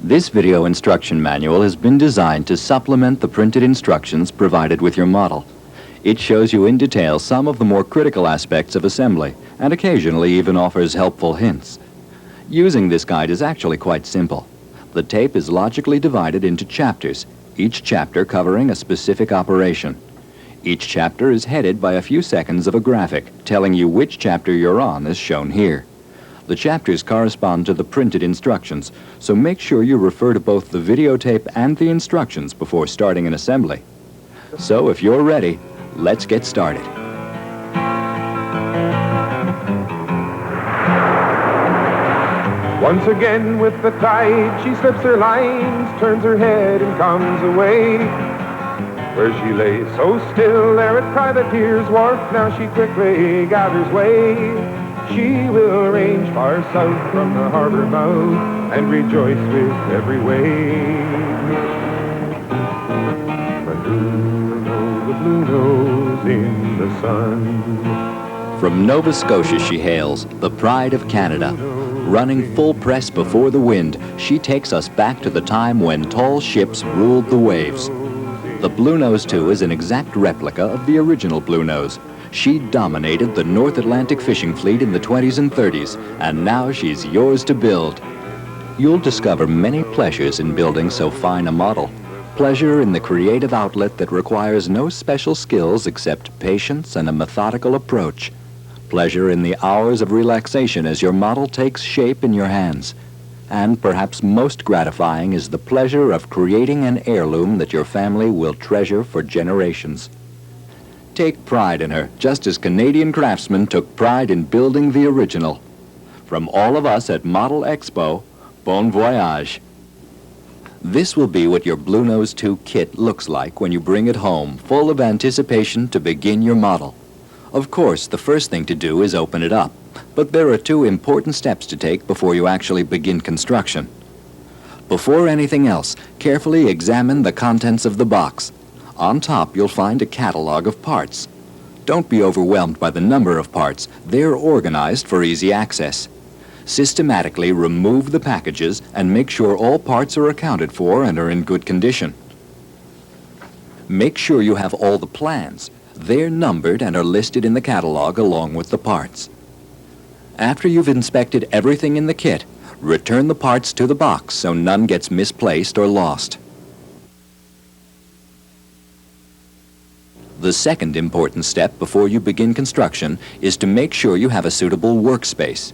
This video instruction manual has been designed to supplement the printed instructions provided with your model. It shows you in detail some of the more critical aspects of assembly and occasionally even offers helpful hints. Using this guide is actually quite simple. The tape is logically divided into chapters, each chapter covering a specific operation. Each chapter is headed by a few seconds of a graphic telling you which chapter you're on, as shown here. The chapters correspond to the printed instructions, so make sure you refer to both the videotape and the instructions before starting an assembly. So if you're ready, let's get started. Once again with the tide, she slips her lines, turns her head and comes away. Where she lay so still there at Privateer's Wharf, now she quickly gathers way. She will range far south from the harbor mouth and rejoice with every wave. But who knows the blue nose in the sun? From Nova Scotia she hails, the pride of Canada. Running full press before the wind, she takes us back to the time when tall ships ruled the waves. The Bluenose 2 is an exact replica of the original Bluenose. She dominated the North Atlantic fishing fleet in the 20s and 30s, and now she's yours to build. You'll discover many pleasures in building so fine a model. Pleasure in the creative outlet that requires no special skills except patience and a methodical approach. Pleasure in the hours of relaxation as your model takes shape in your hands. And perhaps most gratifying is the pleasure of creating an heirloom that your family will treasure for generations. Take pride in her, just as Canadian craftsmen took pride in building the original. From all of us at Model Expo, bon voyage. This will be what your Bluenose 2 kit looks like when you bring it home, full of anticipation to begin your model. Of course, the first thing to do is open it up, but there are two important steps to take before you actually begin construction. Before anything else, carefully examine the contents of the box. On top, you'll find a catalog of parts. Don't be overwhelmed by the number of parts. They're organized for easy access. Systematically remove the packages and make sure all parts are accounted for and are in good condition. Make sure you have all the plans. They're numbered and are listed in the catalog along with the parts. After you've inspected everything in the kit, return the parts to the box so none gets misplaced or lost. The second important step before you begin construction is to make sure you have a suitable workspace.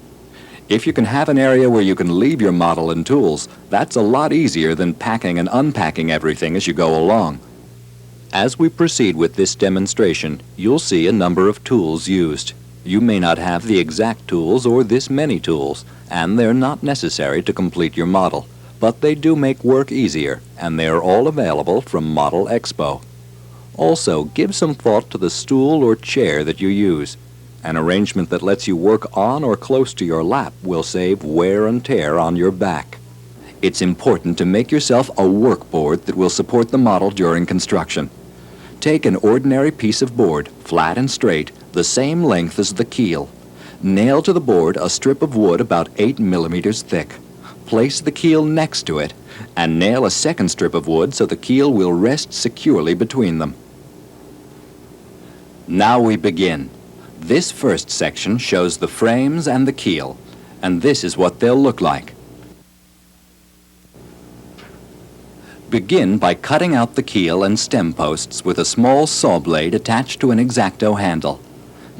If you can have an area where you can leave your model and tools, that's a lot easier than packing and unpacking everything as you go along. As we proceed with this demonstration, you'll see a number of tools used. You may not have the exact tools or this many tools, and they're not necessary to complete your model, but they do make work easier, and they are all available from Model Expo. Also, give some thought to the stool or chair that you use. An arrangement that lets you work on or close to your lap will save wear and tear on your back. It's important to make yourself a workboard that will support the model during construction. Take an ordinary piece of board, flat and straight, the same length as the keel. Nail to the board a strip of wood about 8 millimeters thick. Place the keel next to it, and nail a second strip of wood so the keel will rest securely between them. Now we begin. This first section shows the frames and the keel, and this is what they'll look like. Begin by cutting out the keel and stem posts with a small saw blade attached to an X-Acto handle.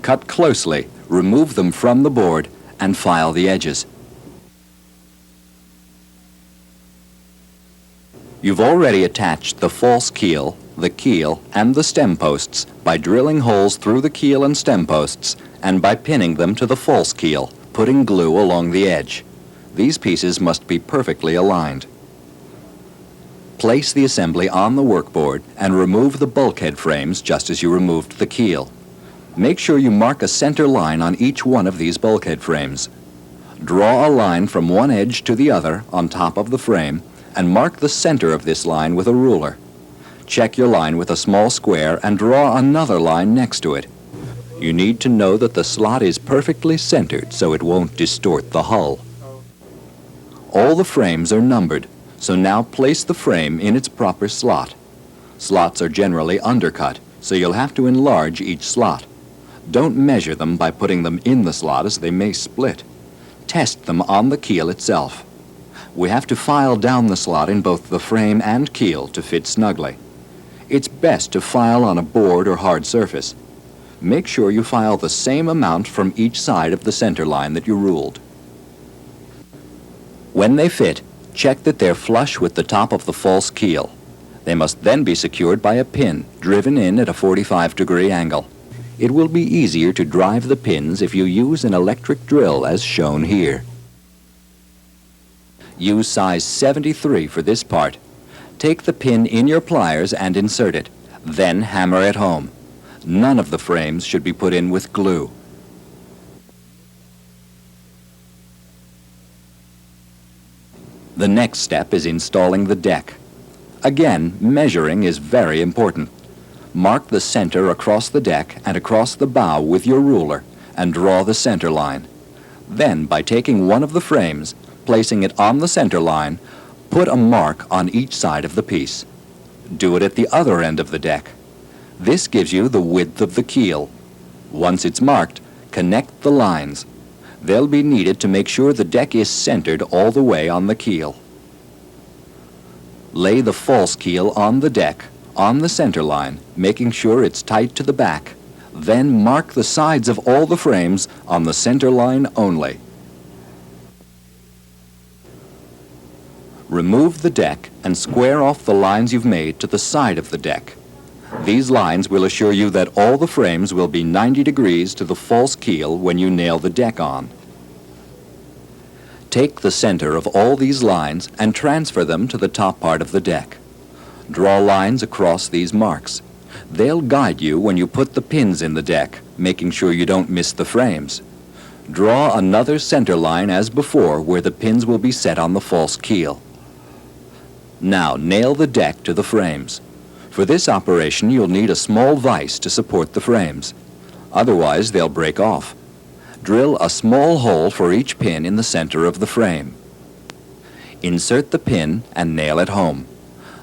Cut closely, remove them from the board, and file the edges. You've already attached the false keel, the keel, and the stem posts by drilling holes through the keel and stem posts and by pinning them to the false keel, putting glue along the edge. These pieces must be perfectly aligned. Place the assembly on the workboard and remove the bulkhead frames just as you removed the keel. Make sure you mark a center line on each one of these bulkhead frames. Draw a line from one edge to the other on top of the frame and mark the center of this line with a ruler. Check your line with a small square and draw another line next to it. You need to know that the slot is perfectly centered so it won't distort the hull. All the frames are numbered, So now place the frame in its proper slot. Slots are generally undercut, so you'll have to enlarge each slot. Don't measure them by putting them in the slot, as they may split. Test them on the keel itself. We have to file down the slot in both the frame and keel to fit snugly. It's best to file on a board or hard surface. Make sure you file the same amount from each side of the center line that you ruled. When they fit, check that they're flush with the top of the false keel. They must then be secured by a pin driven in at a 45-degree angle. It will be easier to drive the pins if you use an electric drill as shown here. Use size 73 for this part. Take the pin in your pliers and insert it. Then hammer it home. None of the frames should be put in with glue. The next step is installing the deck. Again, measuring is very important. Mark the center across the deck and across the bow with your ruler and draw the center line. Then, by taking one of the frames, placing it on the center line, put a mark on each side of the piece. Do it at the other end of the deck. This gives you the width of the keel. Once it's marked, connect the lines. They'll be needed to make sure the deck is centered all the way on the keel. Lay the false keel on the deck, on the center line, making sure it's tight to the back. Then mark the sides of all the frames on the center line only. Remove the deck and square off the lines you've made to the side of the deck. These lines will assure you that all the frames will be 90 degrees to the false keel when you nail the deck on. Take the center of all these lines and transfer them to the top part of the deck. Draw lines across these marks. They'll guide you when you put the pins in the deck, making sure you don't miss the frames. Draw another center line as before, where the pins will be set on the false keel. Now nail the deck to the frames. For this operation, you'll need a small vise to support the frames. Otherwise, they'll break off. Drill a small hole for each pin in the center of the frame. Insert the pin and nail it home.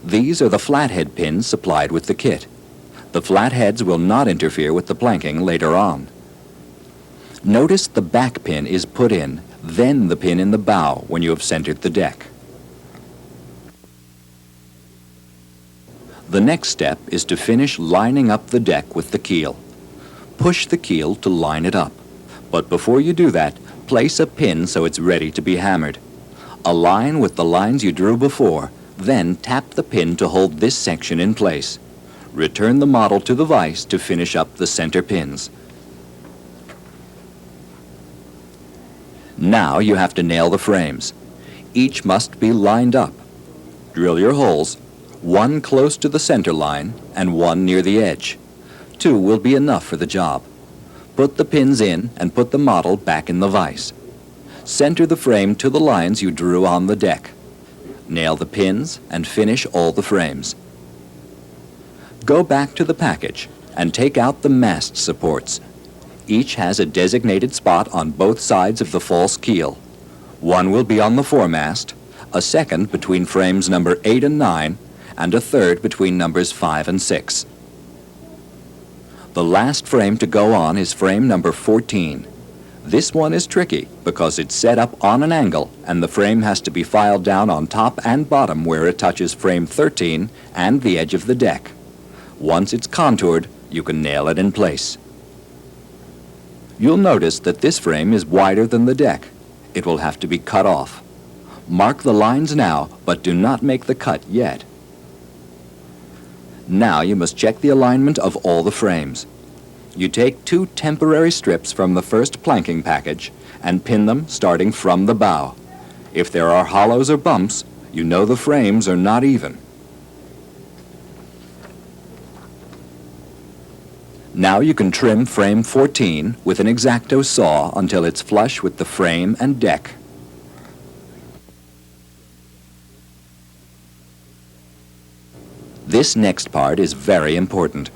These are the flathead pins supplied with the kit. The flatheads will not interfere with the planking later on. Notice the back pin is put in, then the pin in the bow when you have centered the deck. The next step is to finish lining up the deck with the keel. Push the keel to line it up. But before you do that, place a pin so it's ready to be hammered. Align with the lines you drew before, then tap the pin to hold this section in place. Return the model to the vise to finish up the center pins. Now you have to nail the frames. Each must be lined up. Drill your holes, one close to the center line and one near the edge. 2 will be enough for the job. Put the pins in and put the model back in the vise. Center the frame to the lines you drew on the deck. Nail the pins and finish all the frames. Go back to the package and take out the mast supports. Each has a designated spot on both sides of the false keel. One will be on the foremast, a second between frames number 8 and 9, and a third between numbers 5 and 6. The last frame to go on is frame number 14. This one is tricky because it's set up on an angle and the frame has to be filed down on top and bottom where it touches frame 13 and the edge of the deck. Once it's contoured, you can nail it in place. You'll notice that this frame is wider than the deck. It will have to be cut off. Mark the lines now, but do not make the cut yet. Now you must check the alignment of all the frames. You take 2 temporary strips from the first planking package and pin them starting from the bow. If there are hollows or bumps, you know the frames are not even. Now you can trim frame 14 with an X-Acto saw until it's flush with the frame and deck. This next part is very important.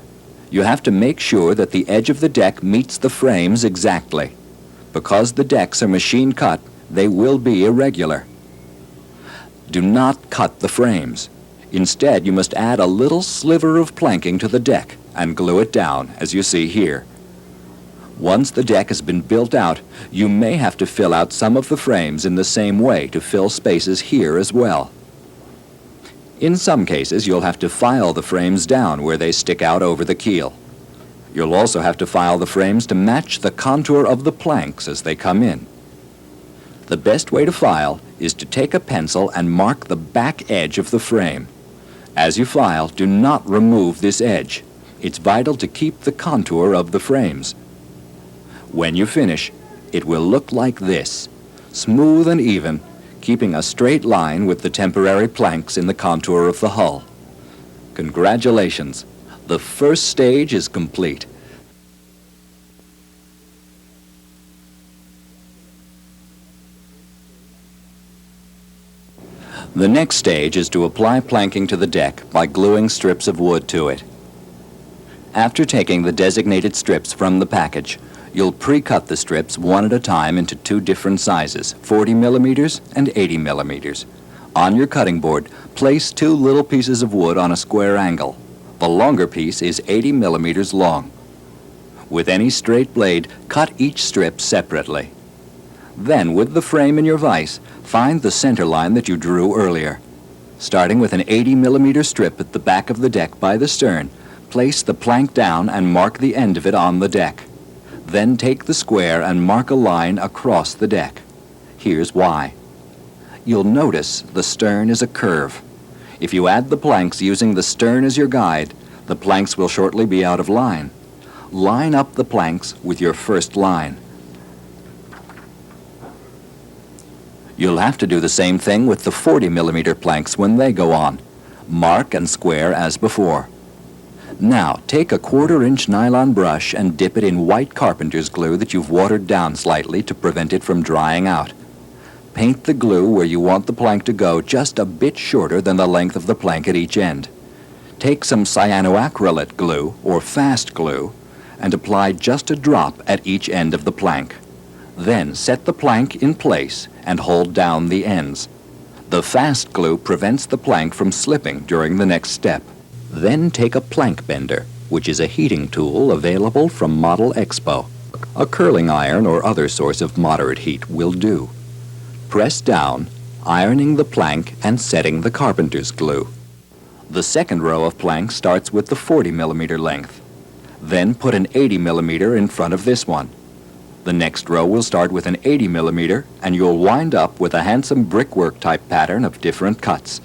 You have to make sure that the edge of the deck meets the frames exactly. Because the decks are machine cut, they will be irregular. Do not cut the frames. Instead, you must add a little sliver of planking to the deck and glue it down, as you see here. Once the deck has been built out, you may have to fill out some of the frames in the same way to fill spaces here as well. In some cases, you'll have to file the frames down where they stick out over the keel. You'll also have to file the frames to match the contour of the planks as they come in. The best way to file is to take a pencil and mark the back edge of the frame. As you file, do not remove this edge. It's vital to keep the contour of the frames. When you finish, it will look like this, smooth and even, keeping a straight line with the temporary planks in the contour of the hull. Congratulations! The first stage is complete. The next stage is to apply planking to the deck by gluing strips of wood to it. After taking the designated strips from the package, you'll pre-cut the strips one at a time into two different sizes, 40 millimeters and 80 millimeters. On your cutting board, place two little pieces of wood on a square angle. The longer piece is 80 millimeters long. With any straight blade, cut each strip separately. Then, with the frame in your vise, find the center line that you drew earlier. Starting with an 80 millimeter strip at the back of the deck by the stern, place the plank down and mark the end of it on the deck. Then take the square and mark a line across the deck. Here's why. You'll notice the stern is a curve. If you add the planks using the stern as your guide, the planks will shortly be out of line. Line up the planks with your first line. You'll have to do the same thing with the 40 millimeter planks when they go on. Mark and square as before. Now, take a 1/4-inch nylon brush and dip it in white carpenter's glue that you've watered down slightly to prevent it from drying out. Paint the glue where you want the plank to go just a bit shorter than the length of the plank at each end. Take some cyanoacrylate glue, or fast glue, and apply just a drop at each end of the plank. Then set the plank in place and hold down the ends. The fast glue prevents the plank from slipping during the next step. Then take a plank bender, which is a heating tool available from Model Expo. A curling iron or other source of moderate heat will do. Press down, ironing the plank and setting the carpenter's glue. The second row of planks starts with the 40 millimeter length. Then put an 80 millimeter in front of this one. The next row will start with an 80 millimeter, and you'll wind up with a handsome brickwork type pattern of different cuts.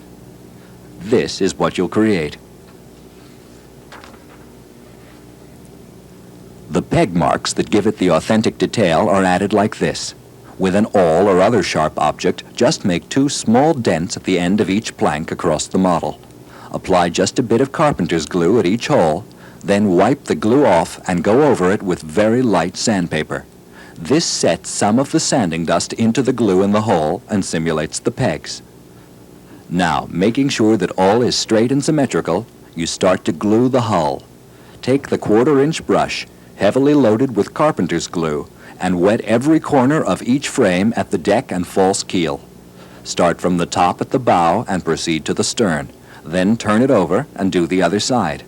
This is what you'll create. The peg marks that give it the authentic detail are added like this. With an awl or other sharp object, just make two small dents at the end of each plank across the model. Apply just a bit of carpenter's glue at each hole, then wipe the glue off and go over it with very light sandpaper. This sets some of the sanding dust into the glue in the hole and simulates the pegs. Now, making sure that all is straight and symmetrical, you start to glue the hull. Take the 1/4-inch brush, heavily loaded with carpenter's glue, and wet every corner of each frame at the deck and false keel. Start from the top at the bow and proceed to the stern. Then turn it over and do the other side.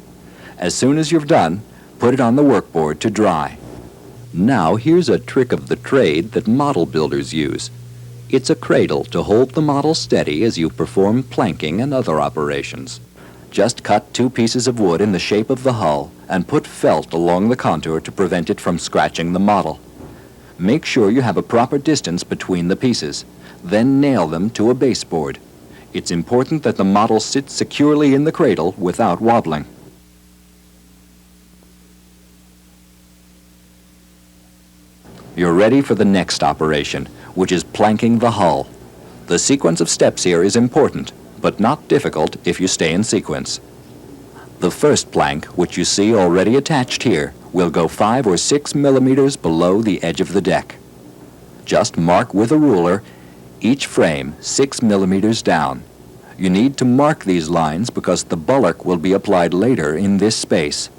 As soon as you've done, put it on the workboard to dry. Now here's a trick of the trade that model builders use. It's a cradle to hold the model steady as you perform planking and other operations. Just cut two pieces of wood in the shape of the hull and put felt along the contour to prevent it from scratching the model. Make sure you have a proper distance between the pieces. Then nail them to a baseboard. It's important that the model sits securely in the cradle without wobbling. You're ready for the next operation, which is planking the hull. The sequence of steps here is important, but not difficult if you stay in sequence. The first plank, which you see already attached here, will go 5 or 6 millimeters below the edge of the deck. Just mark with a ruler each frame 6 millimeters down. You need to mark these lines because the bulwark will be applied later in this space.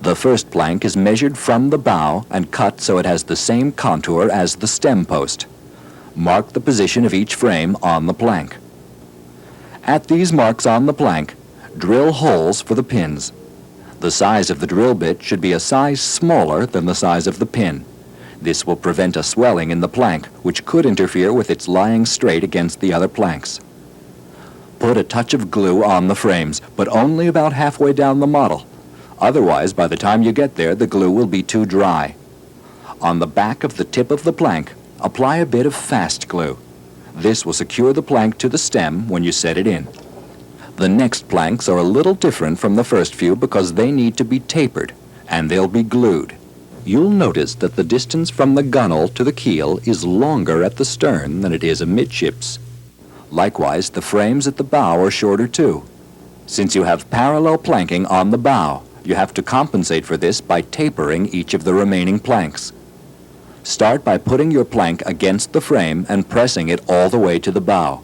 The first plank is measured from the bow and cut so it has the same contour as the stem post. Mark the position of each frame on the plank. At these marks on the plank, drill holes for the pins. The size of the drill bit should be a size smaller than the size of the pin. This will prevent a swelling in the plank, which could interfere with its lying straight against the other planks. Put a touch of glue on the frames, but only about halfway down the model. Otherwise, by the time you get there, the glue will be too dry. On the back of the tip of the plank, apply a bit of fast glue. This will secure the plank to the stem when you set it in. The next planks are a little different from the first few because they need to be tapered, and they'll be glued. You'll notice that the distance from the gunwale to the keel is longer at the stern than it is amidships. Likewise, the frames at the bow are shorter too. Since you have parallel planking on the bow, you have to compensate for this by tapering each of the remaining planks. Start by putting your plank against the frame and pressing it all the way to the bow.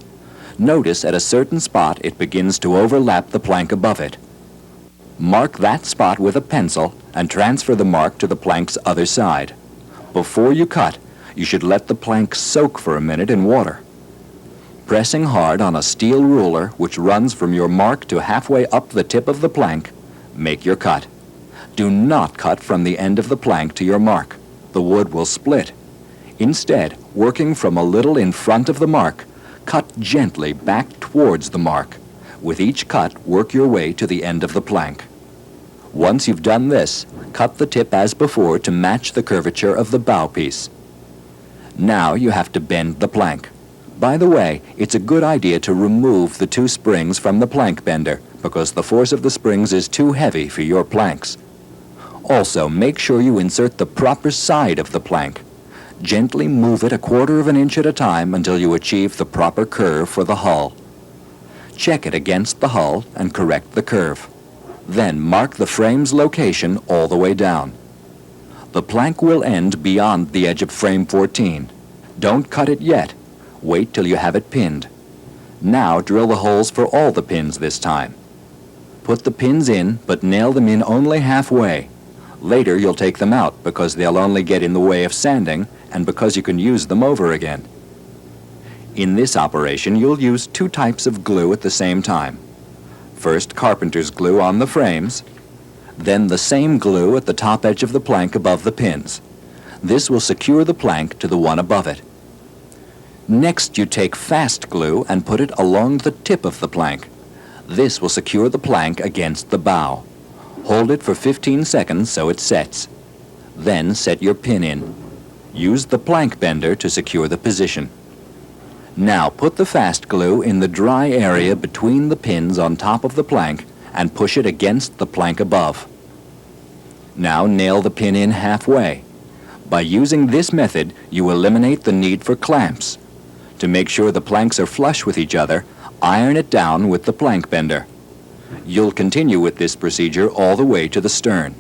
Notice at a certain spot it begins to overlap the plank above it. Mark that spot with a pencil and transfer the mark to the plank's other side. Before you cut, you should let the plank soak for a minute in water. Pressing hard on a steel ruler which runs from your mark to halfway up the tip of the plank, make your cut. Do not cut from the end of the plank to your mark. The wood will split. Instead, working from a little in front of the mark, cut gently back towards the mark. With each cut, work your way to the end of the plank. Once you've done this, cut the tip as before to match the curvature of the bow piece. Now you have to bend the plank. By the way, it's a good idea to remove the two springs from the plank bender because the force of the springs is too heavy for your planks. Also, make sure you insert the proper side of the plank. Gently move it 1/4 of an inch at a time until you achieve the proper curve for the hull. Check it against the hull and correct the curve. Then mark the frame's location all the way down. The plank will end beyond the edge of frame 14. Don't cut it yet. Wait till you have it pinned. Now drill the holes for all the pins this time. Put the pins in, but nail them in only halfway. Later you'll take them out because they'll only get in the way of sanding and because you can use them over again. In this operation, you'll use 2 types of glue at the same time. First, carpenter's glue on the frames, then the same glue at the top edge of the plank above the pins. This will secure the plank to the one above it. Next, you take fast glue and put it along the tip of the plank. This will secure the plank against the bow. Hold it for 15 seconds so it sets. Then set your pin in. Use the plank bender to secure the position. Now put the fast glue in the dry area between the pins on top of the plank and push it against the plank above. Now nail the pin in halfway. By using this method, you eliminate the need for clamps. To make sure the planks are flush with each other, iron it down with the plank bender. You'll continue with this procedure all the way to the stern.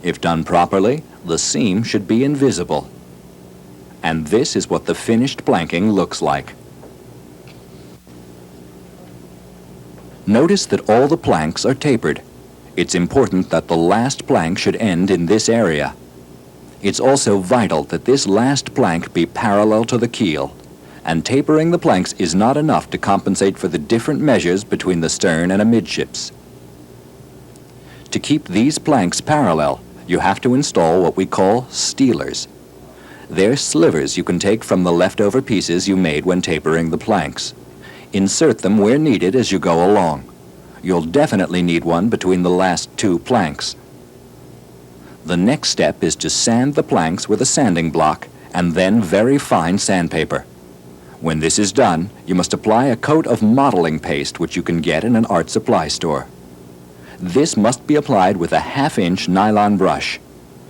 If done properly, the seam should be invisible. And this is what the finished planking looks like. Notice that all the planks are tapered. It's important that the last plank should end in this area. It's also vital that this last plank be parallel to the keel, and tapering the planks is not enough to compensate for the different measures between the stern and amidships. To keep these planks parallel, you have to install what we call steelers. They're slivers you can take from the leftover pieces you made when tapering the planks. Insert them where needed as you go along. You'll definitely need one between the last 2 planks. The next step is to sand the planks with a sanding block and then very fine sandpaper. When this is done, you must apply a coat of modeling paste which you can get in an art supply store. This must be applied with a 1/2-inch nylon brush.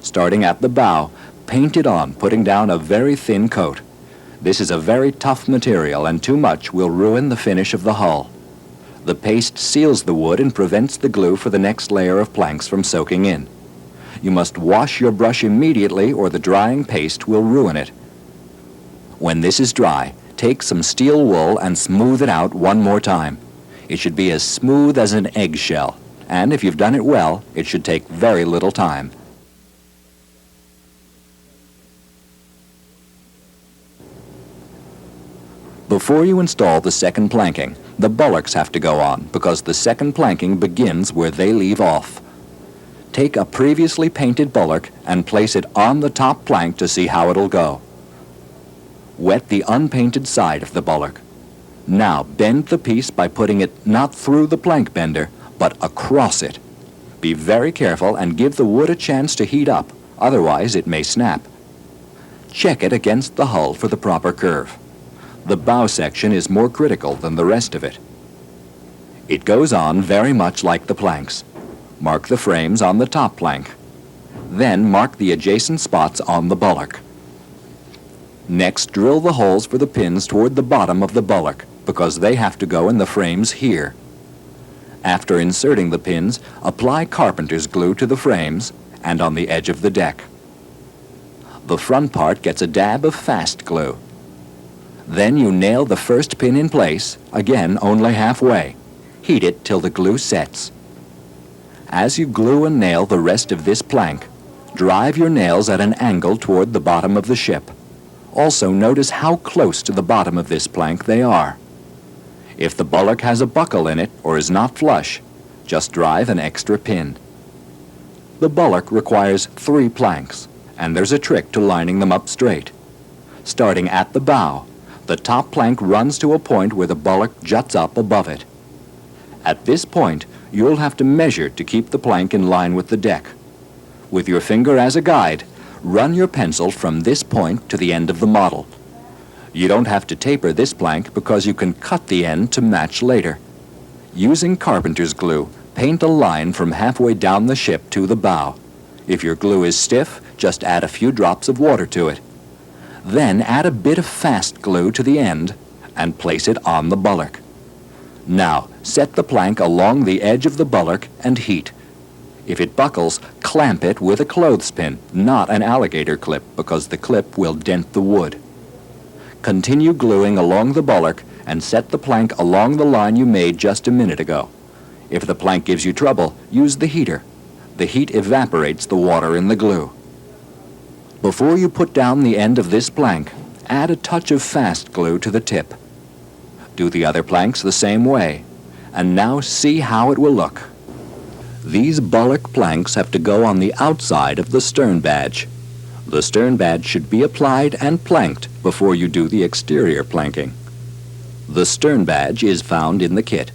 Starting at the bow, paint it on, putting down a very thin coat. This is a very tough material and too much will ruin the finish of the hull. The paste seals the wood and prevents the glue for the next layer of planks from soaking in. You must wash your brush immediately or the drying paste will ruin it. When this is dry, take some steel wool and smooth it out one more time. It should be as smooth as an eggshell, and if you've done it well, it should take very little time. Before you install the second planking, the bulwarks have to go on because the second planking begins where they leave off. Take a previously painted bulwark and place it on the top plank to see how it'll go. Wet the unpainted side of the bulwark. Now bend the piece by putting it not through the plank bender, but across it. Be very careful and give the wood a chance to heat up, otherwise it may snap. Check it against the hull for the proper curve. The bow section is more critical than the rest of it. It goes on very much like the planks. Mark the frames on the top plank. Then mark the adjacent spots on the bulwark. Next, drill the holes for the pins toward the bottom of the bulwark because they have to go in the frames here. After inserting the pins, apply carpenter's glue to the frames and on the edge of the deck. The front part gets a dab of fast glue. Then you nail the first pin in place, again only halfway. Heat it till the glue sets. As you glue and nail the rest of this plank, drive your nails at an angle toward the bottom of the ship. Also notice how close to the bottom of this plank they are. If the bulwark has a buckle in it or is not flush, just drive an extra pin. The bulwark requires 3 planks, and there's a trick to lining them up straight. Starting at the bow, the top plank runs to a point where the bulwark juts up above it. At this point, you'll have to measure to keep the plank in line with the deck. With your finger as a guide, run your pencil from this point to the end of the model. You don't have to taper this plank because you can cut the end to match later. Using carpenter's glue, paint a line from halfway down the ship to the bow. If your glue is stiff, just add a few drops of water to it. Then add a bit of fast glue to the end and place it on the bulwark. Now, set the plank along the edge of the bulwark and heat. If it buckles, clamp it with a clothespin, not an alligator clip, because the clip will dent the wood. Continue gluing along the bulwark and set the plank along the line you made just a minute ago. If the plank gives you trouble, use the heater. The heat evaporates the water in the glue. Before you put down the end of this plank, add a touch of fast glue to the tip. Do the other planks the same way. And now see how it will look. These bulwark planks have to go on the outside of the stern badge. The stern badge should be applied and planked before you do the exterior planking. The stern badge is found in the kit.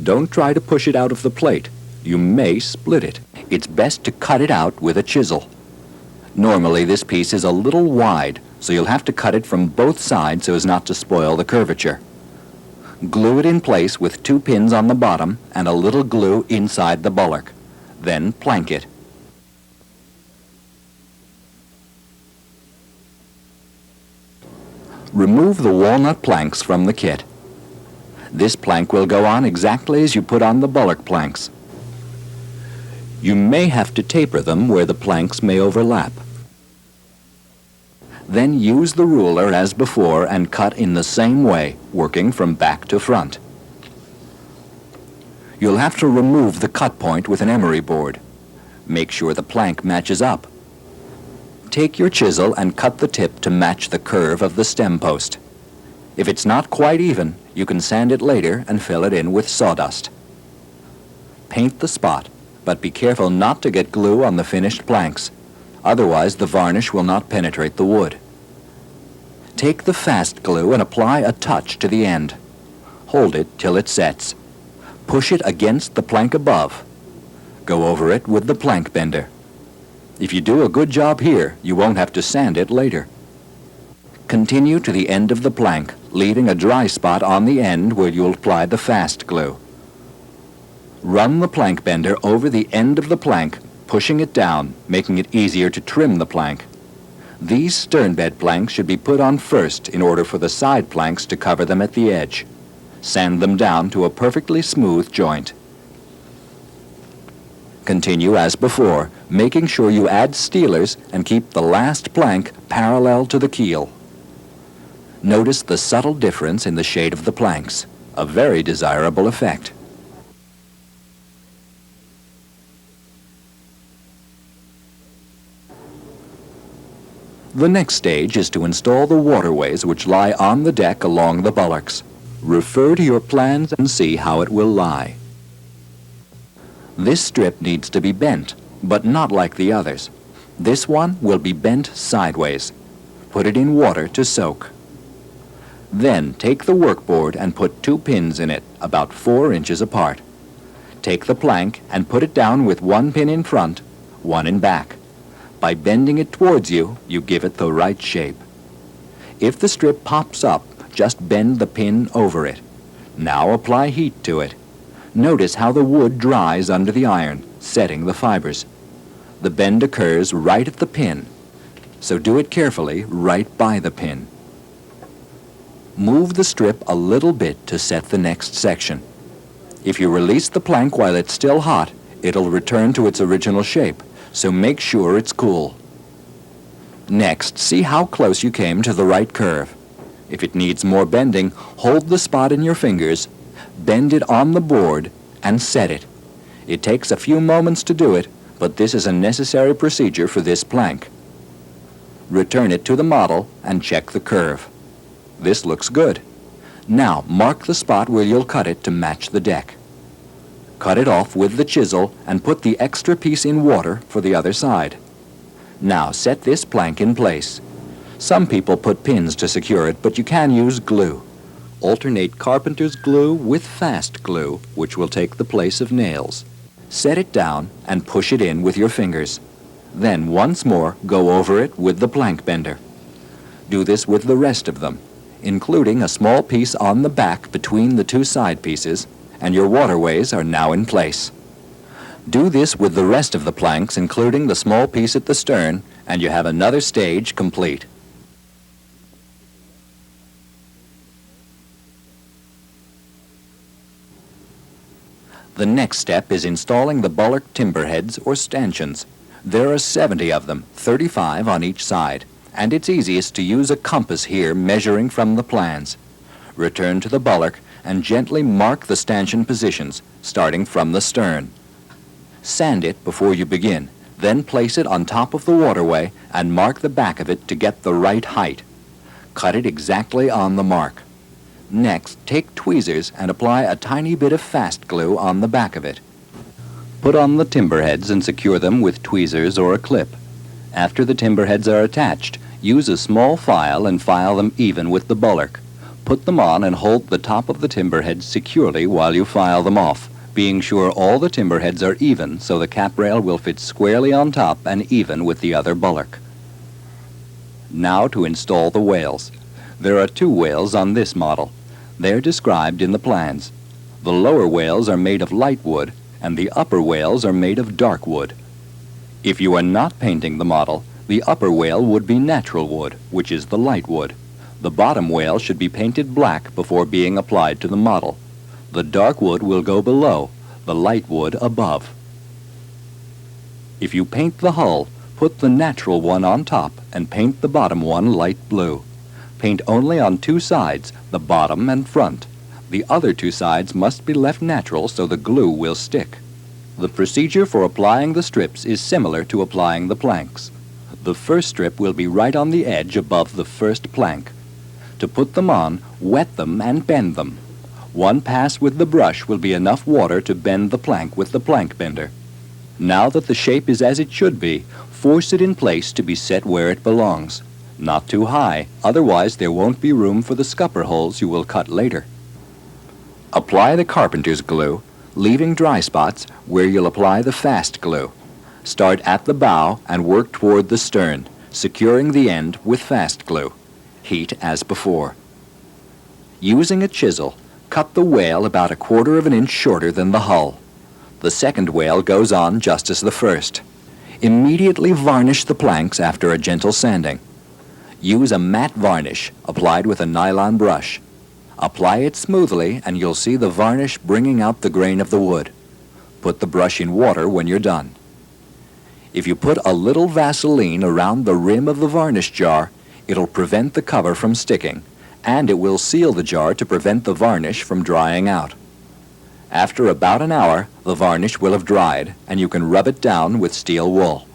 Don't try to push it out of the plate. You may split it. It's best to cut it out with a chisel. Normally this piece is a little wide, so you'll have to cut it from both sides so as not to spoil the curvature. Glue it in place with 2 pins on the bottom and a little glue inside the bulwark. Then plank it. Remove the walnut planks from the kit. This plank will go on exactly as you put on the bulwark planks. You may have to taper them where the planks may overlap. Then use the ruler as before and cut in the same way, working from back to front. You'll have to remove the cut point with an emery board. Make sure the plank matches up. Take your chisel and cut the tip to match the curve of the stem post. If it's not quite even, you can sand it later and fill it in with sawdust. Paint the spot, but be careful not to get glue on the finished planks. Otherwise, the varnish will not penetrate the wood. Take the fast glue and apply a touch to the end. Hold it till it sets. Push it against the plank above. Go over it with the plank bender. If you do a good job here, you won't have to sand it later. Continue to the end of the plank, leaving a dry spot on the end where you'll apply the fast glue. Run the plank bender over the end of the plank, pushing it down, making it easier to trim the plank. These stern bed planks should be put on first in order for the side planks to cover them at the edge. Sand them down to a perfectly smooth joint. Continue as before, making sure you add steelers and keep the last plank parallel to the keel. Notice the subtle difference in the shade of the planks, a very desirable effect. The next stage is to install the waterways which lie on the deck along the bulwarks. Refer to your plans and see how it will lie. This strip needs to be bent, but not like the others. This one will be bent sideways. Put it in water to soak. Then take the workboard and put 2 pins in it, about 4 inches apart. Take the plank and put it down with 1 pin in front, 1 in back. By bending it towards you, you give it the right shape. If the strip pops up, just bend the pin over it. Now apply heat to it. Notice how the wood dries under the iron, setting the fibers. The bend occurs right at the pin, so do it carefully right by the pin. Move the strip a little bit to set the next section. If you release the plank while it's still hot, it'll return to its original shape, so make sure it's cool. Next, see how close you came to the right curve. If it needs more bending, hold the spot in your fingers, bend it on the board, and set it. It takes a few moments to do it, but this is a necessary procedure for this plank. Return it to the model and check the curve. This looks good. Now mark the spot where you'll cut it to match the deck. Cut it off with the chisel and put the extra piece in water for the other side. Now set this plank in place. Some people put pins to secure it, but you can use glue. Alternate carpenter's glue with fast glue, which will take the place of nails. Set it down and push it in with your fingers. Then once more go over it with the plank bender. Do this with the rest of them, including a small piece on the back between the 2 side pieces, and your waterways are now in place. Do this with the rest of the planks, including the small piece at the stern, and you have another stage complete. The next step is installing the bulwark timber heads or stanchions. There are 70 of them, 35 on each side, and it's easiest to use a compass here measuring from the plans. Return to the bulwark and gently mark the stanchion positions, starting from the stern. Sand it before you begin, then place it on top of the waterway and mark the back of it to get the right height. Cut it exactly on the mark. Next, take tweezers and apply a tiny bit of fast glue on the back of it. Put on the timber heads and secure them with tweezers or a clip. After the timber heads are attached, use a small file and file them even with the bulwark. Put them on and hold the top of the timber heads securely while you file them off, being sure all the timber heads are even so the cap rail will fit squarely on top and even with the other bulwark. Now to install the whales. There are 2 whales on this model. They're described in the plans. The lower whales are made of light wood and the upper whales are made of dark wood. If you are not painting the model, the upper whale would be natural wood, which is the light wood. The bottom whale should be painted black before being applied to the model. The dark wood will go below, the light wood above. If you paint the hull, put the natural one on top and paint the bottom one light blue. Paint only on 2 sides, the bottom and front. The other 2 sides must be left natural so the glue will stick. The procedure for applying the strips is similar to applying the planks. The first strip will be right on the edge above the first plank. To put them on, wet them and bend them. 1 pass with the brush will be enough water to bend the plank with the plank bender. Now that the shape is as it should be, force it in place to be set where it belongs. Not too high, otherwise there won't be room for the scupper holes you will cut later. Apply the carpenter's glue, leaving dry spots where you'll apply the fast glue. Start at the bow and work toward the stern, securing the end with fast glue. Heat as before. Using a chisel, cut the whale about 1/4 of an inch shorter than the hull. The second whale goes on just as the first. Immediately varnish the planks after a gentle sanding. Use a matte varnish applied with a nylon brush. Apply it smoothly and you'll see the varnish bringing out the grain of the wood. Put the brush in water when you're done. If you put a little Vaseline around the rim of the varnish jar, it'll prevent the cover from sticking, and it will seal the jar to prevent the varnish from drying out. After about an hour, the varnish will have dried, and you can rub it down with steel wool.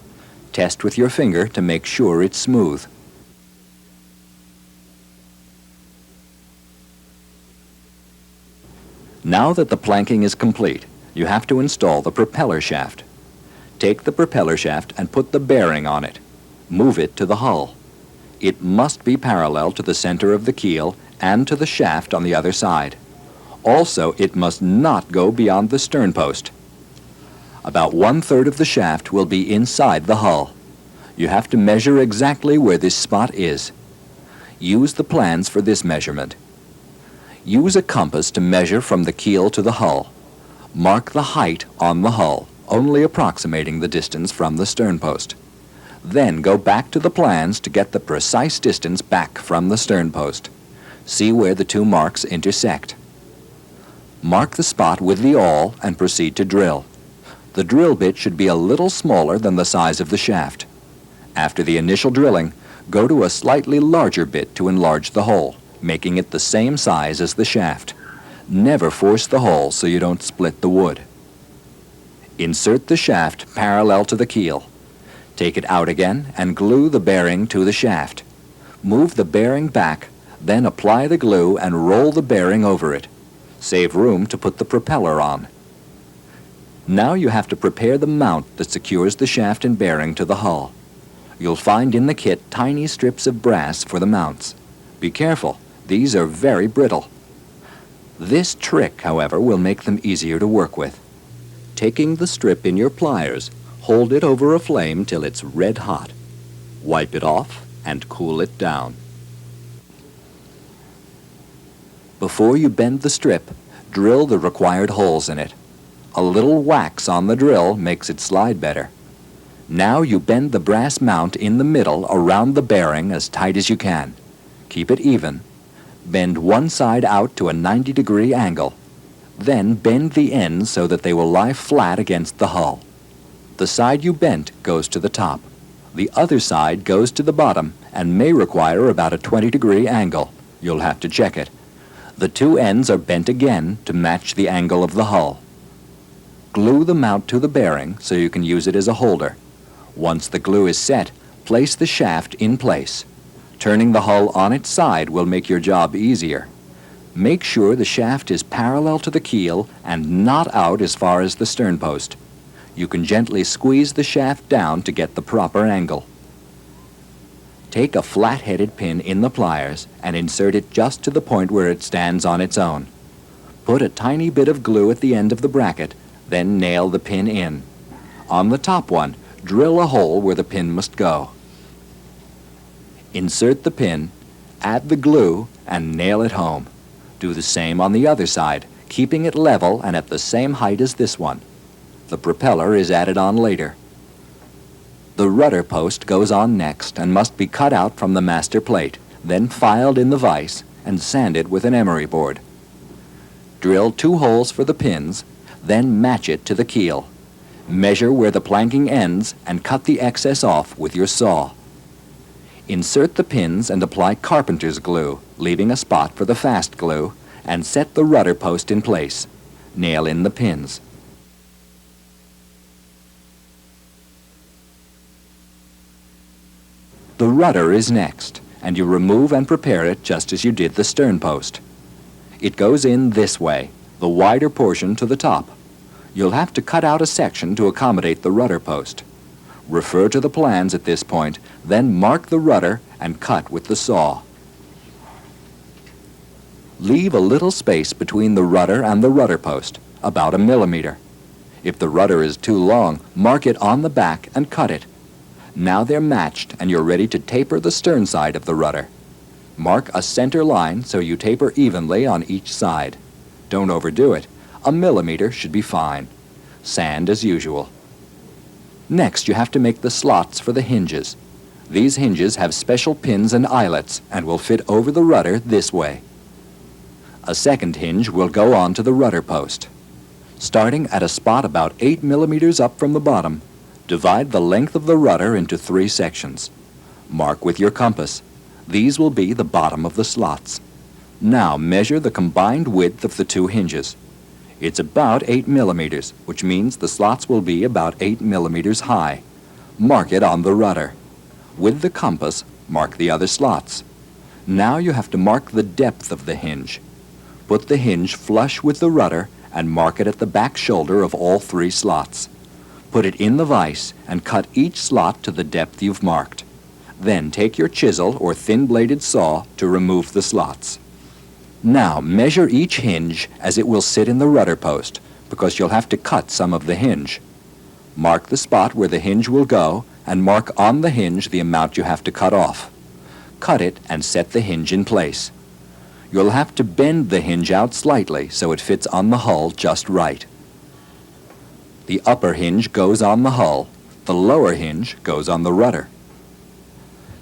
Test with your finger to make sure it's smooth. Now that the planking is complete, you have to install the propeller shaft. Take the propeller shaft and put the bearing on it. Move it to the hull. It must be parallel to the center of the keel and to the shaft on the other side. Also, it must not go beyond the stern post. About 1/3 of the shaft will be inside the hull. You have to measure exactly where this spot is. Use the plans for this measurement. Use a compass to measure from the keel to the hull. Mark the height on the hull, only approximating the distance from the stern post. Then go back to the plans to get the precise distance back from the stern post. See where the two marks intersect. Mark the spot with the awl and proceed to drill. The drill bit should be a little smaller than the size of the shaft. After the initial drilling, go to a slightly larger bit to enlarge the hole, making it the same size as the shaft. Never force the hole so you don't split the wood. Insert the shaft parallel to the keel. Take it out again and glue the bearing to the shaft. Move the bearing back, then apply the glue and roll the bearing over it. Save room to put the propeller on. Now you have to prepare the mount that secures the shaft and bearing to the hull. You'll find in the kit tiny strips of brass for the mounts. Be careful, these are very brittle. This trick, however, will make them easier to work with. Taking the strip in your pliers, hold it over a flame till it's red hot. Wipe it off and cool it down. Before you bend the strip, drill the required holes in it. A little wax on the drill makes it slide better. Now you bend the brass mount in the middle around the bearing as tight as you can. Keep it even. Bend one side out to a 90-degree angle. Then bend the ends so that they will lie flat against the hull. The side you bent goes to the top. The other side goes to the bottom and may require about a 20-degree angle. You'll have to check it. The two ends are bent again to match the angle of the hull. Glue the mount to the bearing so you can use it as a holder. Once the glue is set, place the shaft in place. Turning the hull on its side will make your job easier. Make sure the shaft is parallel to the keel and not out as far as the stern post. You can gently squeeze the shaft down to get the proper angle. Take a flat-headed pin in the pliers and insert it just to the point where it stands on its own. Put a tiny bit of glue at the end of the bracket, then nail the pin in. On the top one, drill a hole where the pin must go. Insert the pin, add the glue, and nail it home. Do the same on the other side, keeping it level and at the same height as this one. The propeller is added on later. The rudder post goes on next and must be cut out from the master plate, then filed in the vise and sanded with an emery board. Drill 2 holes for the pins, then match it to the keel. Measure where the planking ends and cut the excess off with your saw. Insert the pins and apply carpenter's glue, leaving a spot for the fast glue, and set the rudder post in place. Nail in the pins. The rudder is next, and you remove and prepare it just as you did the stern post. It goes in this way, the wider portion to the top. You'll have to cut out a section to accommodate the rudder post. Refer to the plans at this point, then mark the rudder and cut with the saw. Leave a little space between the rudder and the rudder post, about 1 millimeter. If the rudder is too long, mark it on the back and cut it. Now they're matched and you're ready to taper the stern side of the rudder. Mark a center line so you taper evenly on each side. Don't overdo it. 1 millimeter should be fine. Sand as usual. Next, you have to make the slots for the hinges. These hinges have special pins and eyelets and will fit over the rudder this way. A second hinge will go on to the rudder post. Starting at a spot about 8 millimeters up from the bottom, divide the length of the rudder into 3 sections. Mark with your compass. These will be the bottom of the slots. Now measure the combined width of the 2 hinges. It's about 8 millimeters, which means the slots will be about 8 millimeters high. Mark it on the rudder. With the compass, mark the other slots. Now you have to mark the depth of the hinge. Put the hinge flush with the rudder and mark it at the back shoulder of all 3 slots. Put it in the vise and cut each slot to the depth you've marked. Then take your chisel or thin-bladed saw to remove the slots. Now measure each hinge as it will sit in the rudder post, because you'll have to cut some of the hinge. Mark the spot where the hinge will go and mark on the hinge the amount you have to cut off. Cut it and set the hinge in place. You'll have to bend the hinge out slightly so it fits on the hull just right. The upper hinge goes on the hull, the lower hinge goes on the rudder.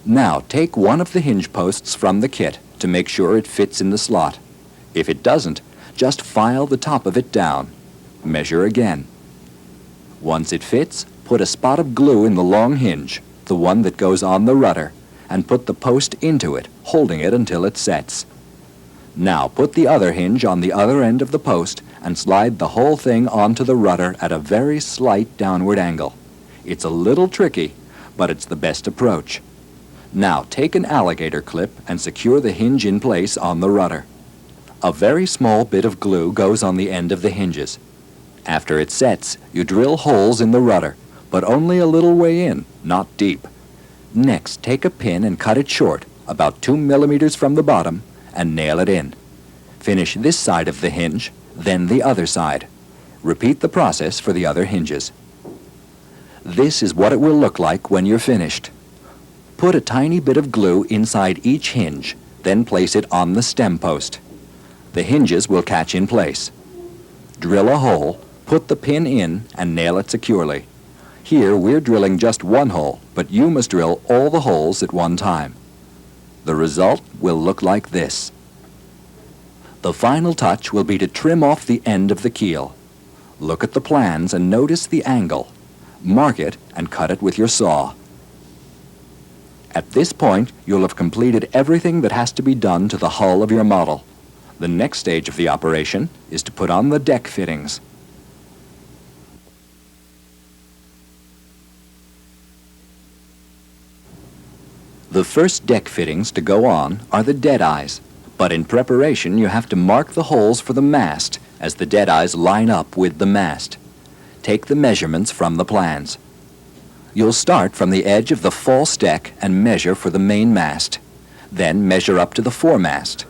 Now take one of the hinge posts from the kit to make sure it fits in the slot. If it doesn't, just file the top of it down. Measure again. Once it fits, put a spot of glue in the long hinge, the one that goes on the rudder, and put the post into it, holding it until it sets. Now put the other hinge on the other end of the post and slide the whole thing onto the rudder at a very slight downward angle. It's a little tricky, but it's the best approach. Now take an alligator clip and secure the hinge in place on the rudder. A very small bit of glue goes on the end of the hinges. After it sets, you drill holes in the rudder, but only a little way in, not deep. Next, take a pin and cut it short, about 2 millimeters from the bottom, and nail it in. Finish this side of the hinge, then the other side. Repeat the process for the other hinges. This is what it will look like when you're finished. Put a tiny bit of glue inside each hinge, then place it on the stem post. The hinges will catch in place. Drill a hole, put the pin in, and nail it securely. Here we're drilling just one hole, but you must drill all the holes at one time. The result will look like this. The final touch will be to trim off the end of the keel. Look at the plans and notice the angle. Mark it and cut it with your saw. At this point, you'll have completed everything that has to be done to the hull of your model. The next stage of the operation is to put on the deck fittings. The first deck fittings to go on are the deadeyes, but in preparation you have to mark the holes for the mast as the deadeyes line up with the mast. Take the measurements from the plans. You'll start from the edge of the false deck and measure for the main mast. Then measure up to the foremast.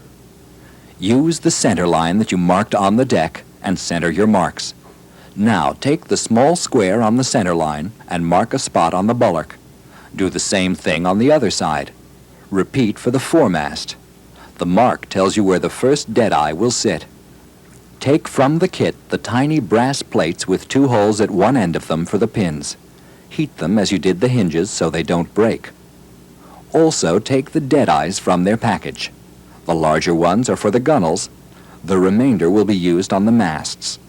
Use the center line that you marked on the deck and center your marks. Now take the small square on the center line and mark a spot on the bulwark. Do the same thing on the other side. Repeat for the foremast. The mark tells you where the first deadeye will sit. Take from the kit the tiny brass plates with 2 holes at one end of them for the pins. Heat them as you did the hinges so they don't break. Also take the deadeyes from their package. The larger ones are for the gunnels. The remainder will be used on the masts.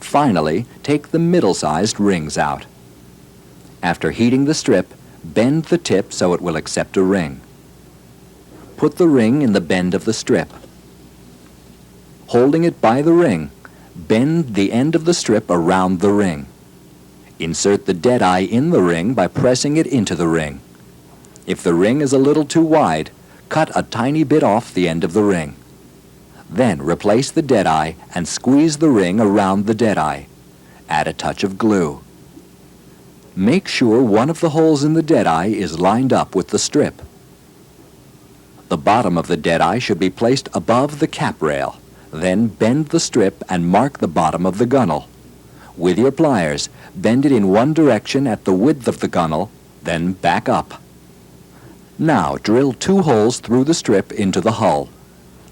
Finally, take the middle-sized rings out. After heating the strip, bend the tip so it will accept a ring. Put the ring in the bend of the strip. Holding it by the ring, bend the end of the strip around the ring. Insert the deadeye in the ring by pressing it into the ring. If the ring is a little too wide, cut a tiny bit off the end of the ring. Then replace the deadeye and squeeze the ring around the deadeye. Add a touch of glue. Make sure one of the holes in the deadeye is lined up with the strip. The bottom of the deadeye should be placed above the cap rail. Then bend the strip and mark the bottom of the gunnel. With your pliers, bend it in one direction at the width of the gunnel, then back up. Now drill 2 holes through the strip into the hull.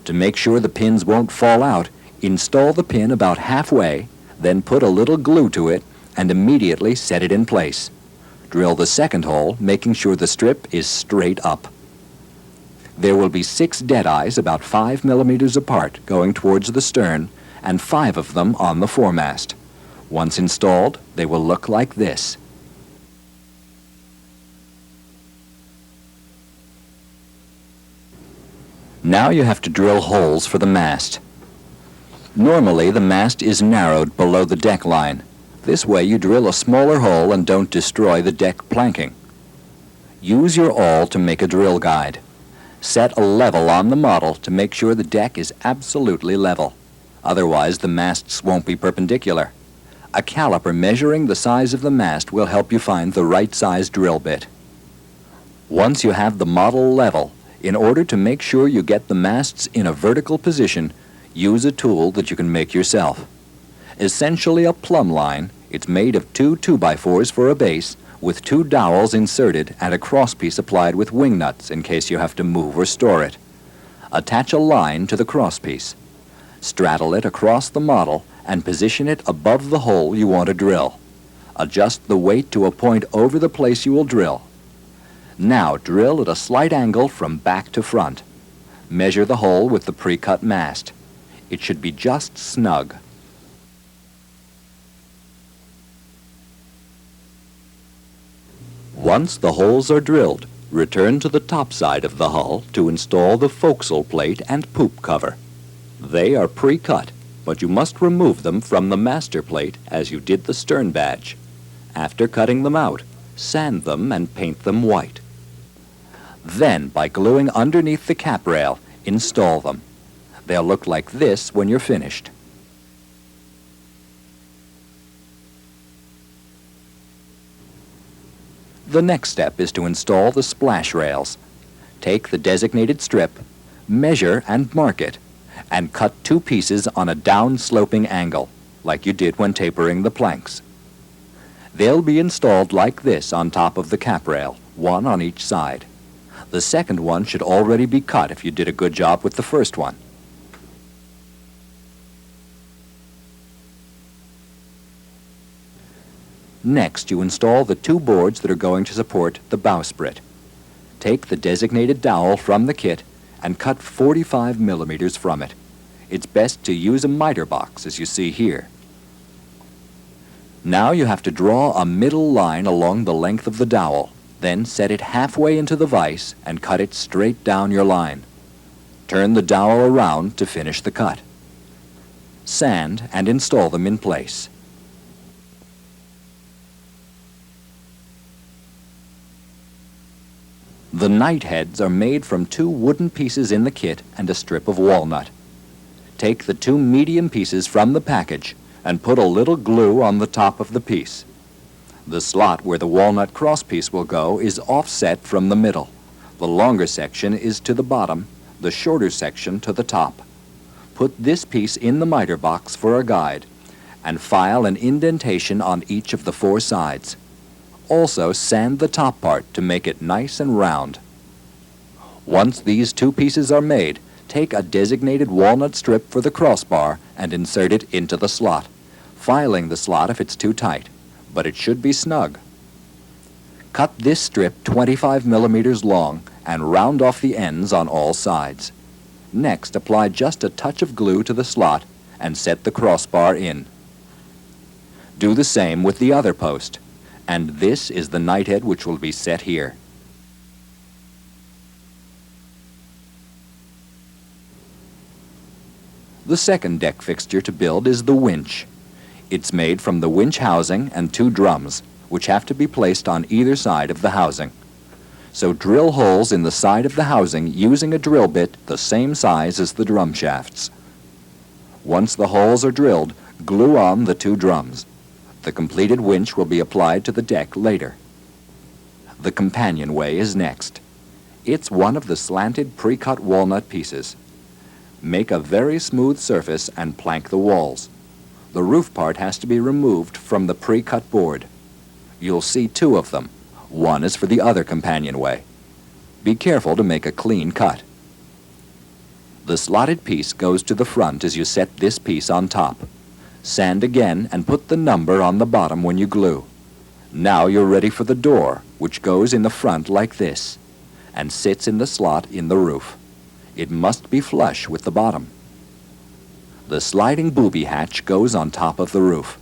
To make sure the pins won't fall out, install the pin about halfway, then put a little glue to it and immediately set it in place. Drill the second hole, making sure the strip is straight up. There will be 6 deadeyes about 5 millimeters apart going towards the stern and 5 of them on the foremast. Once installed, they will look like this. Now you have to drill holes for the mast. Normally, the mast is narrowed below the deck line. This way you drill a smaller hole and don't destroy the deck planking. Use your awl to make a drill guide. Set a level on the model to make sure the deck is absolutely level. Otherwise, the masts won't be perpendicular. A caliper measuring the size of the mast will help you find the right size drill bit. Once you have the model level, in order to make sure you get the masts in a vertical position, use a tool that you can make yourself. Essentially a plumb line, it's made of two 2x4s for a base, with two dowels inserted and a crosspiece applied with wing nuts in case you have to move or store it. Attach a line to the crosspiece. Straddle it across the model and position it above the hole you want to drill. Adjust the weight to a point over the place you will drill. Now drill at a slight angle from back to front. Measure the hole with the pre-cut mast. It should be just snug. Once the holes are drilled, return to the top side of the hull to install the forecastle plate and poop cover. They are pre-cut, but you must remove them from the master plate as you did the stern badge. After cutting them out, sand them and paint them white. Then, by gluing underneath the cap rail, install them. They'll look like this when you're finished. The next step is to install the splash rails. Take the designated strip, measure and mark it, and cut two pieces on a down-sloping angle, like you did when tapering the planks. They'll be installed like this on top of the cap rail, one on each side. The second one should already be cut if you did a good job with the first one. Next, you install the two boards that are going to support the bowsprit. Take the designated dowel from the kit and cut 45 millimeters from it. It's best to use a miter box, as you see here. Now you have to draw a middle line along the length of the dowel, then set it halfway into the vise and cut it straight down your line. Turn the dowel around to finish the cut. Sand and install them in place. The knight heads are made from two wooden pieces in the kit and a strip of walnut. Take the two medium pieces from the package and put a little glue on the top of the piece. The slot where the walnut crosspiece will go is offset from the middle. The longer section is to the bottom, the shorter section to the top. Put this piece in the miter box for a guide and file an indentation on each of the four sides. Also, sand the top part to make it nice and round. Once these two pieces are made, take a designated walnut strip for the crossbar and insert it into the slot, filing the slot if it's too tight, but it should be snug. Cut this strip 25 millimeters long and round off the ends on all sides. Next, apply just a touch of glue to the slot and set the crossbar in. Do the same with the other post. And this is the knighthead which will be set here. The second deck fixture to build is the winch. It's made from the winch housing and two drums, which have to be placed on either side of the housing. So drill holes in the side of the housing using a drill bit the same size as the drum shafts. Once the holes are drilled, glue on the two drums. The completed winch will be applied to the deck later. The companionway is next. It's one of the slanted pre-cut walnut pieces. Make a very smooth surface and plank the walls. The roof part has to be removed from the pre-cut board. You'll see two of them. One is for the other companionway. Be careful to make a clean cut. The slotted piece goes to the front as you set this piece on top. Sand again and put the number on the bottom when you glue. Now you're ready for the door, which goes in the front like this and sits in the slot in the roof. It must be flush with the bottom. The sliding booby hatch goes on top of the roof.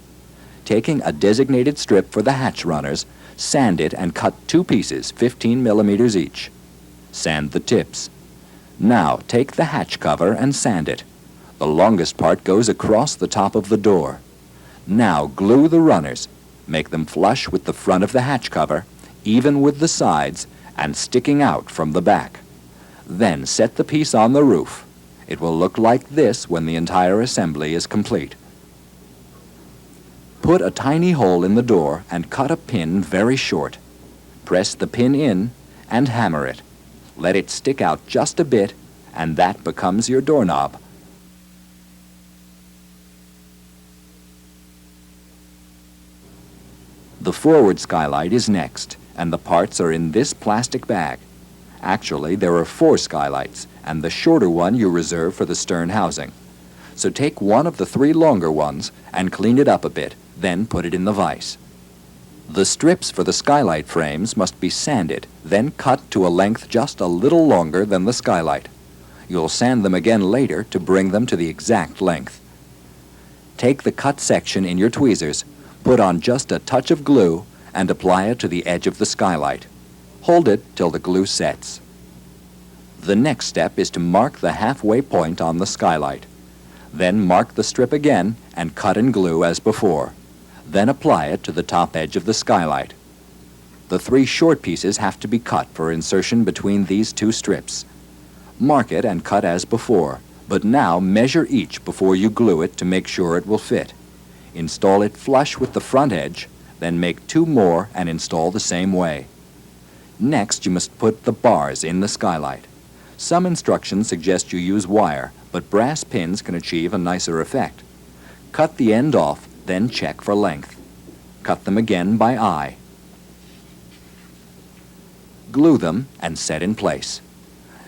Taking a designated strip for the hatch runners, sand it and cut two pieces 15 millimeters each. Sand the tips. Now take the hatch cover and sand it. The longest part goes across the top of the door. Now glue the runners. Make them flush with the front of the hatch cover, even with the sides, and sticking out from the back. Then set the piece on the roof. It will look like this when the entire assembly is complete. Put a tiny hole in the door and cut a pin very short. Press the pin in and hammer it. Let it stick out just a bit, and that becomes your doorknob. The forward skylight is next, and the parts are in this plastic bag. Actually, there are 4 skylights, and the shorter one you reserve for the stern housing. So take one of the 3 longer ones and clean it up a bit, then put it in the vise. The strips for the skylight frames must be sanded, then cut to a length just a little longer than the skylight. You'll sand them again later to bring them to the exact length. Take the cut section in your tweezers, put on just a touch of glue, and apply it to the edge of the skylight. Hold it till the glue sets. The next step is to mark the halfway point on the skylight. Then mark the strip again and cut and glue as before. Then apply it to the top edge of the skylight. The 3 short pieces have to be cut for insertion between these 2 strips. Mark it and cut as before, but now measure each before you glue it to make sure it will fit. Install it flush with the front edge, then make 2 more and install the same way. Next, you must put the bars in the skylight. Some instructions suggest you use wire, but brass pins can achieve a nicer effect. Cut the end off, then check for length. Cut them again by eye. Glue them and set in place.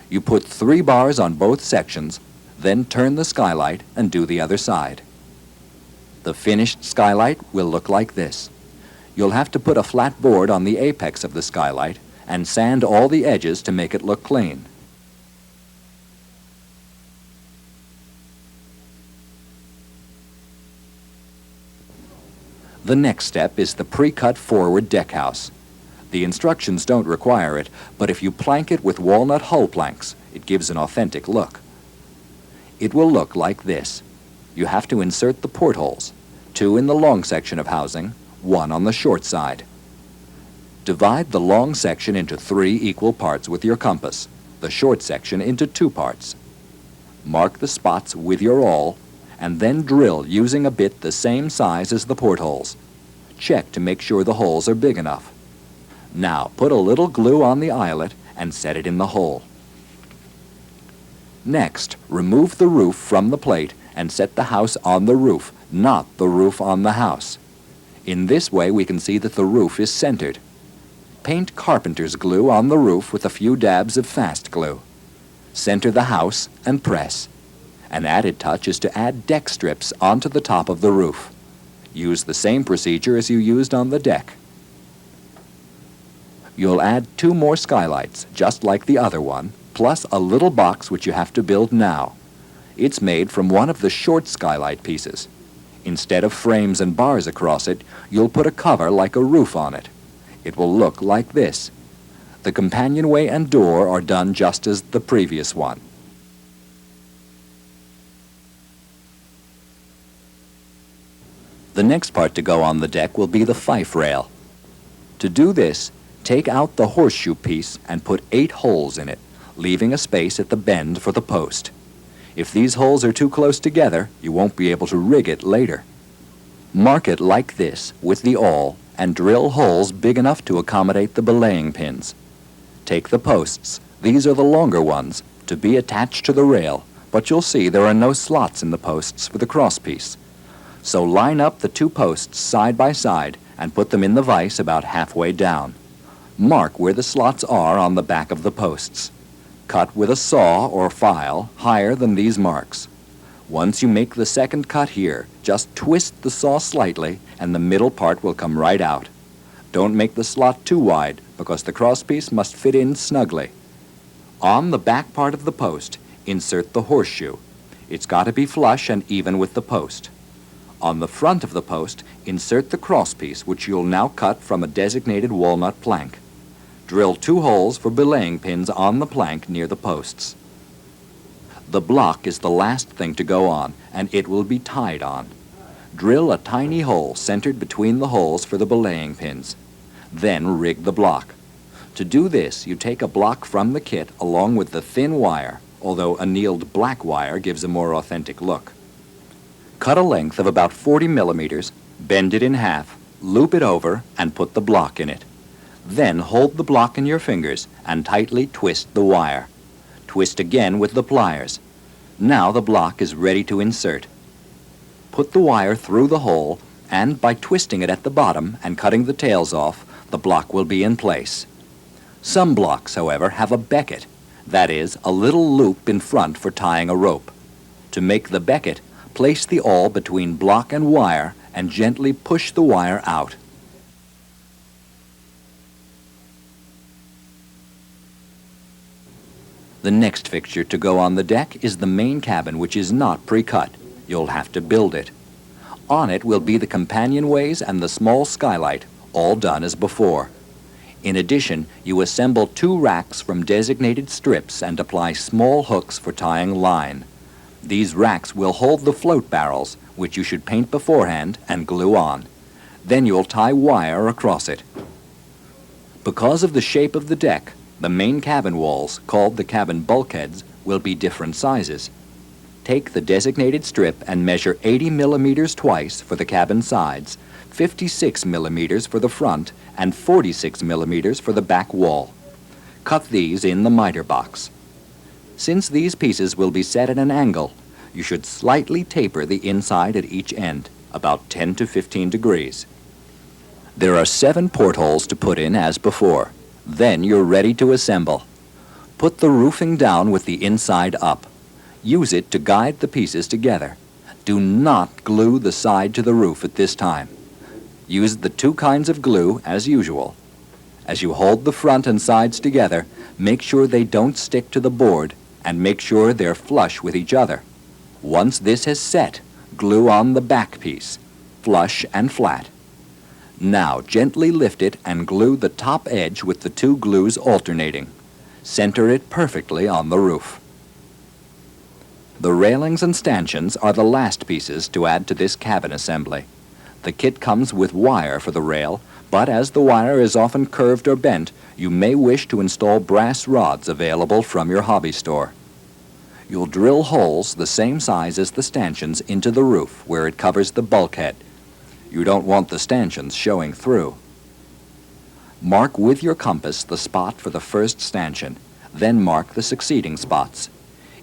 You put 3 bars on both sections, then turn the skylight and do the other side. The finished skylight will look like this. You'll have to put a flat board on the apex of the skylight and sand all the edges to make it look clean. The next step is the pre-cut forward deck house. The instructions don't require it, but if you plank it with walnut hull planks, it gives an authentic look. It will look like this. You have to insert the portholes, 2 in the long section of housing, 1 on the short side. Divide the long section into 3 equal parts with your compass, the short section into 2 parts. Mark the spots with your awl, and then drill using a bit the same size as the portholes. Check to make sure the holes are big enough. Now put a little glue on the eyelet and set it in the hole. Next, remove the roof from the plate and set the house on the roof, not the roof on the house. In this way we can see that the roof is centered. Paint carpenter's glue on the roof with a few dabs of fast glue. Center the house and press. An added touch is to add deck strips onto the top of the roof. Use the same procedure as you used on the deck. You'll add 2 more skylights, just like the other one, plus a little box which you have to build now. It's made from one of the short skylight pieces. Instead of frames and bars across it, you'll put a cover like a roof on it. It will look like this. The companionway and door are done just as the previous one. The next part to go on the deck will be the fife rail. To do this, take out the horseshoe piece and put 8 holes in it, leaving a space at the bend for the post. If these holes are too close together, you won't be able to rig it later. Mark it like this with the awl and drill holes big enough to accommodate the belaying pins. Take the posts, these are the longer ones, to be attached to the rail, but you'll see there are no slots in the posts for the crosspiece. So line up the 2 posts side by side and put them in the vise about halfway down. Mark where the slots are on the back of the posts. Cut with a saw or file higher than these marks. Once you make the second cut here, just twist the saw slightly and the middle part will come right out. Don't make the slot too wide because the crosspiece must fit in snugly. On the back part of the post, insert the horseshoe. It's got to be flush and even with the post. On the front of the post, insert the crosspiece, which you'll now cut from a designated walnut plank. Drill 2 holes for belaying pins on the plank near the posts. The block is the last thing to go on, and it will be tied on. Drill a tiny hole centered between the holes for the belaying pins. Then rig the block. To do this, you take a block from the kit along with the thin wire, although annealed black wire gives a more authentic look. Cut a length of about 40 millimeters, bend it in half, loop it over, and put the block in it. Then hold the block in your fingers and tightly twist the wire. Twist again with the pliers. Now the block is ready to insert. Put the wire through the hole, and by twisting it at the bottom and cutting the tails off, the block will be in place. Some blocks, however, have a becket, that is, a little loop in front for tying a rope. To make the becket, place the awl between block and wire and gently push the wire out. The next fixture to go on the deck is the main cabin, which is not pre-cut. You'll have to build it. On it will be the companionways and the small skylight, all done as before. In addition, you assemble 2 racks from designated strips and apply small hooks for tying line. These racks will hold the float barrels, which you should paint beforehand and glue on. Then you'll tie wire across it. Because of the shape of the deck, the main cabin walls, called the cabin bulkheads, will be different sizes. Take the designated strip and measure 80 millimeters twice for the cabin sides, 56 millimeters for the front, and 46 millimeters for the back wall. Cut these in the miter box. Since these pieces will be set at an angle, you should slightly taper the inside at each end, about 10 to 15 degrees. There are 7 portholes to put in as before. Then you're ready to assemble. Put the roofing down with the inside up. Use it to guide the pieces together. Do not glue the side to the roof at this time. Use the 2 kinds of glue as usual. As you hold the front and sides together, make sure they don't stick to the board and make sure they're flush with each other. Once this has set, glue on the back piece, flush and flat. Now gently lift it and glue the top edge with the 2 glues alternating. Center it perfectly on the roof. The railings and stanchions are the last pieces to add to this cabin assembly. The kit comes with wire for the rail, but as the wire is often curved or bent, you may wish to install brass rods available from your hobby store. You'll drill holes the same size as the stanchions into the roof where it covers the bulkhead. You don't want the stanchions showing through. Mark with your compass the spot for the first stanchion, then mark the succeeding spots.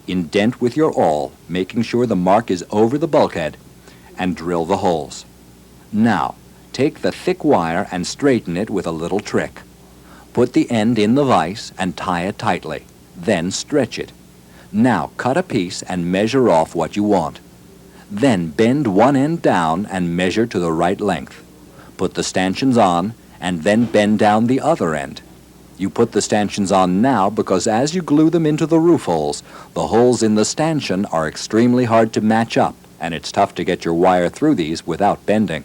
Indent with your awl, making sure the mark is over the bulkhead, and drill the holes. Now, take the thick wire and straighten it with a little trick. Put the end in the vise and tie it tightly, then stretch it. Now cut a piece and measure off what you want. Then bend one end down and measure to the right length. Put the stanchions on and then bend down the other end. You put the stanchions on now because as you glue them into the roof holes, the holes in the stanchion are extremely hard to match up, and it's tough to get your wire through these without bending.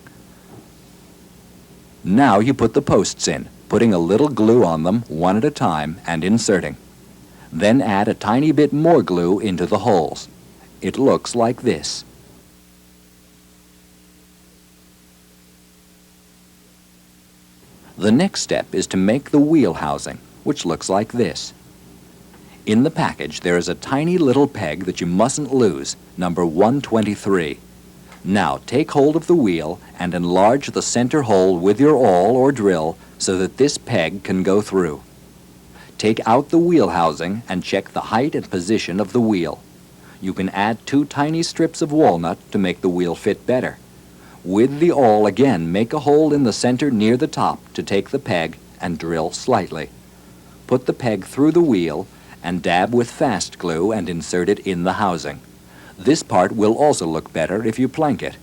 Now you put the posts in, putting a little glue on them one at a time and inserting. Then add a tiny bit more glue into the holes. It looks like this. The next step is to make the wheel housing, which looks like this. In the package there is a tiny little peg that you mustn't lose, number 123. Now take hold of the wheel and enlarge the center hole with your awl or drill so that this peg can go through. Take out the wheel housing and check the height and position of the wheel. You can add 2 tiny strips of walnut to make the wheel fit better. With the awl again, make a hole in the center near the top to take the peg and drill slightly. Put the peg through the wheel and dab with fast glue and insert it in the housing. This part will also look better if you plank it.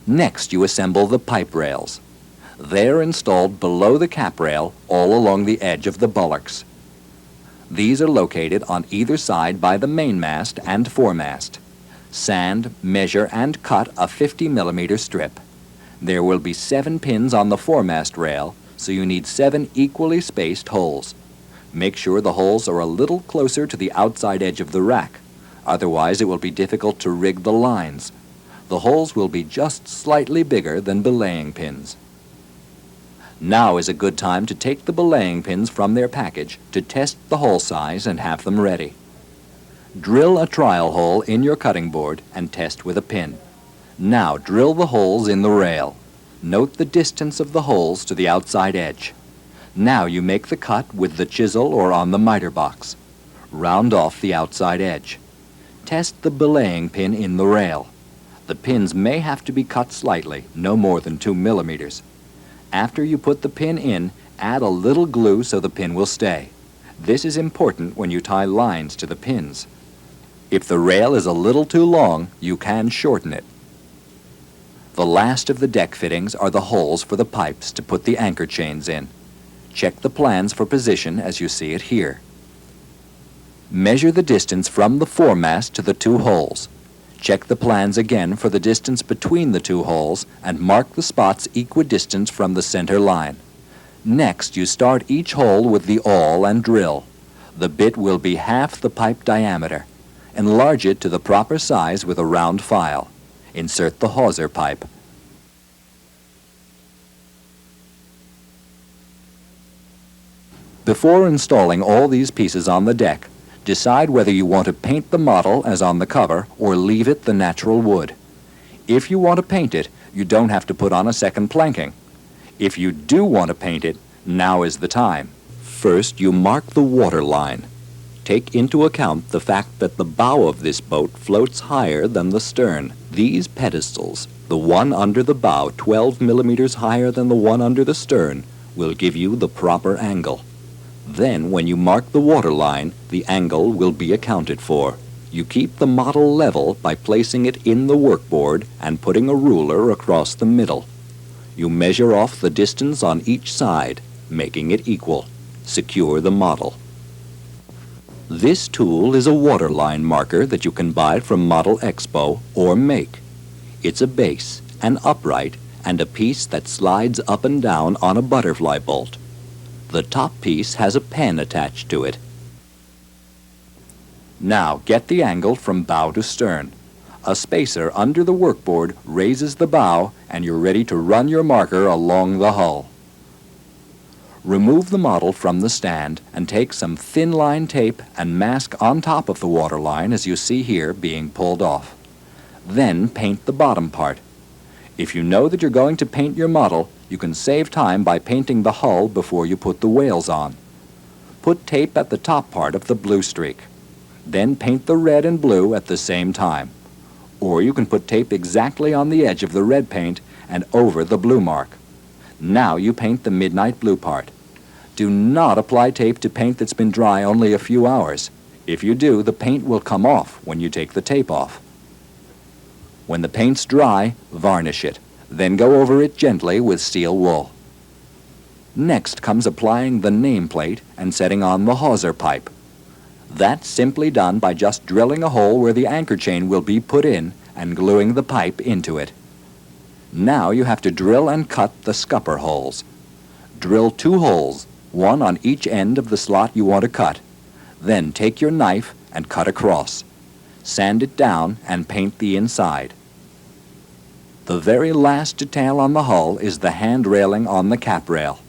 Next, you assemble the pipe rails. They're installed below the cap rail all along the edge of the bulwarks. These are located on either side by the mainmast and foremast. Sand, measure, and cut a 50 millimeter strip. There will be 7 pins on the foremast rail, so you need 7 equally spaced holes. Make sure the holes are a little closer to the outside edge of the rack. Otherwise, it will be difficult to rig the lines. The holes will be just slightly bigger than belaying pins. Now is a good time to take the belaying pins from their package to test the hole size and have them ready. Drill a trial hole in your cutting board and test with a pin. Now drill the holes in the rail. Note the distance of the holes to the outside edge. Now you make the cut with the chisel or on the miter box. Round off the outside edge. Test the belaying pin in the rail. The pins may have to be cut slightly, no more than 2 millimeters. After you put the pin in, add a little glue so the pin will stay. This is important when you tie lines to the pins. If the rail is a little too long, you can shorten it. The last of the deck fittings are the holes for the pipes to put the anchor chains in. Check the plans for position as you see it here. Measure the distance from the foremast to the 2 holes. Check the plans again for the distance between the 2 holes and mark the spots equidistant from the center line. Next, you start each hole with the awl and drill. The bit will be half the pipe diameter. Enlarge it to the proper size with a round file. Insert the hawser pipe. Before installing all these pieces on the deck, decide whether you want to paint the model as on the cover or leave it the natural wood. If you want to paint it, you don't have to put on a second planking. If you do want to paint it, now is the time. First, you mark the water line. Take into account the fact that the bow of this boat floats higher than the stern. These pedestals, the one under the bow 12 millimeters higher than the one under the stern, will give you the proper angle. Then, when you mark the water line, the angle will be accounted for. You keep the model level by placing it in the workboard and putting a ruler across the middle. You measure off the distance on each side, making it equal. Secure the model. This tool is a waterline marker that you can buy from Model Expo or make. It's a base, an upright, and a piece that slides up and down on a butterfly bolt. The top piece has a pen attached to it. Now get the angle from bow to stern. A spacer under the workboard raises the bow and you're ready to run your marker along the hull. Remove the model from the stand and take some thin line tape and mask on top of the waterline as you see here being pulled off. Then paint the bottom part. If you know that you're going to paint your model, you can save time by painting the hull before you put the whales on. Put tape at the top part of the blue streak. Then paint the red and blue at the same time. Or you can put tape exactly on the edge of the red paint and over the blue mark. Now you paint the midnight blue part. Do not apply tape to paint that's been dry only a few hours. If you do, the paint will come off when you take the tape off. When the paint's dry, varnish it. Then go over it gently with steel wool. Next comes applying the nameplate and setting on the hawser pipe. That's simply done by just drilling a hole where the anchor chain will be put in and gluing the pipe into it. Now you have to drill and cut the scupper holes. Drill 2 holes, one on each end of the slot you want to cut. Then take your knife and cut across. Sand it down and paint the inside. The very last detail on the hull is the hand railing on the cap rail.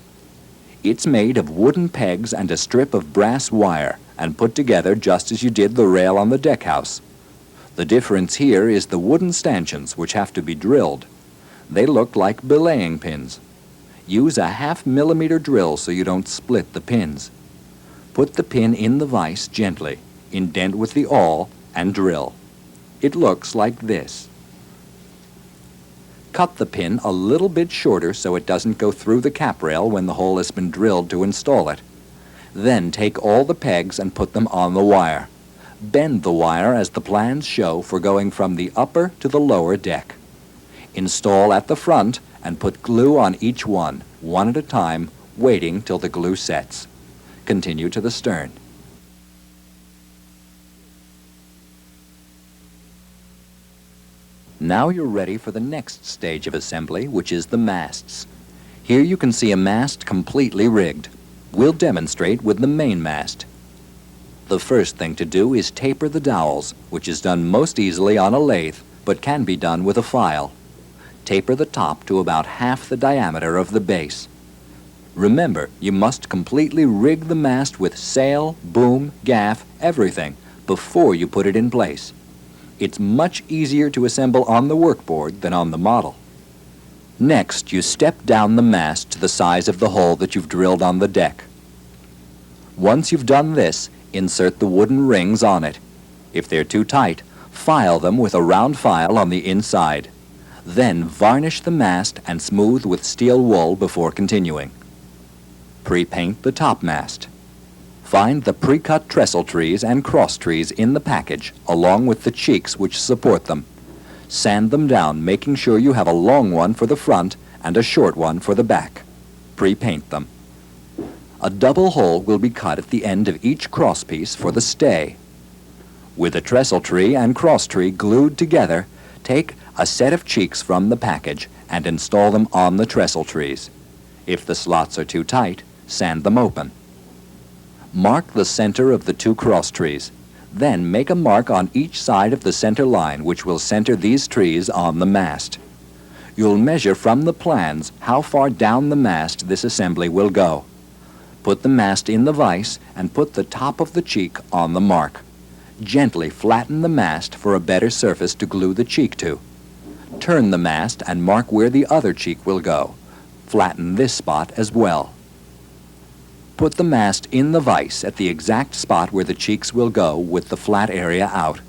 It's made of wooden pegs and a strip of brass wire and put together just as you did the rail on the deck house. The difference here is the wooden stanchions, which have to be drilled. They look like belaying pins. Use a 1/2 millimeter drill so you don't split the pins. Put the pin in the vise gently, indent with the awl, and drill. It looks like this. Cut the pin a little bit shorter so it doesn't go through the cap rail when the hole has been drilled to install it. Then take all the pegs and put them on the wire. Bend the wire as the plans show for going from the upper to the lower deck. Install at the front and put glue on each one at a time, waiting till the glue sets. Continue to the stern. Now you're ready for the next stage of assembly, which is the masts. Here you can see a mast completely rigged. We'll demonstrate with the main mast. The first thing to do is taper the dowels, which is done most easily on a lathe, but can be done with a file. Taper the top to about half the diameter of the base. Remember, you must completely rig the mast with sail, boom, gaff, everything, before you put it in place. It's much easier to assemble on the workboard than on the model. Next, you step down the mast to the size of the hole that you've drilled on the deck. Once you've done this, insert the wooden rings on it. If they're too tight, file them with a round file on the inside. Then varnish the mast and smooth with steel wool before continuing. Pre-paint the topmast. Find the pre-cut trestle trees and cross trees in the package, along with the cheeks which support them. Sand them down, making sure you have a long one for the front and a short one for the back. Pre-paint them. A double hole will be cut at the end of each crosspiece for the stay. With the trestle tree and cross tree glued together, take a set of cheeks from the package and install them on the trestle trees. If the slots are too tight, sand them open. Mark the center of the two cross trees. Then make a mark on each side of the center line which will center these trees on the mast. You'll measure from the plans how far down the mast this assembly will go. Put the mast in the vise and put the top of the cheek on the mark. Gently flatten the mast for a better surface to glue the cheek to. Turn the mast and mark where the other cheek will go. Flatten this spot as well. Put the mast in the vise at the exact spot where the cheeks will go with the flat area out.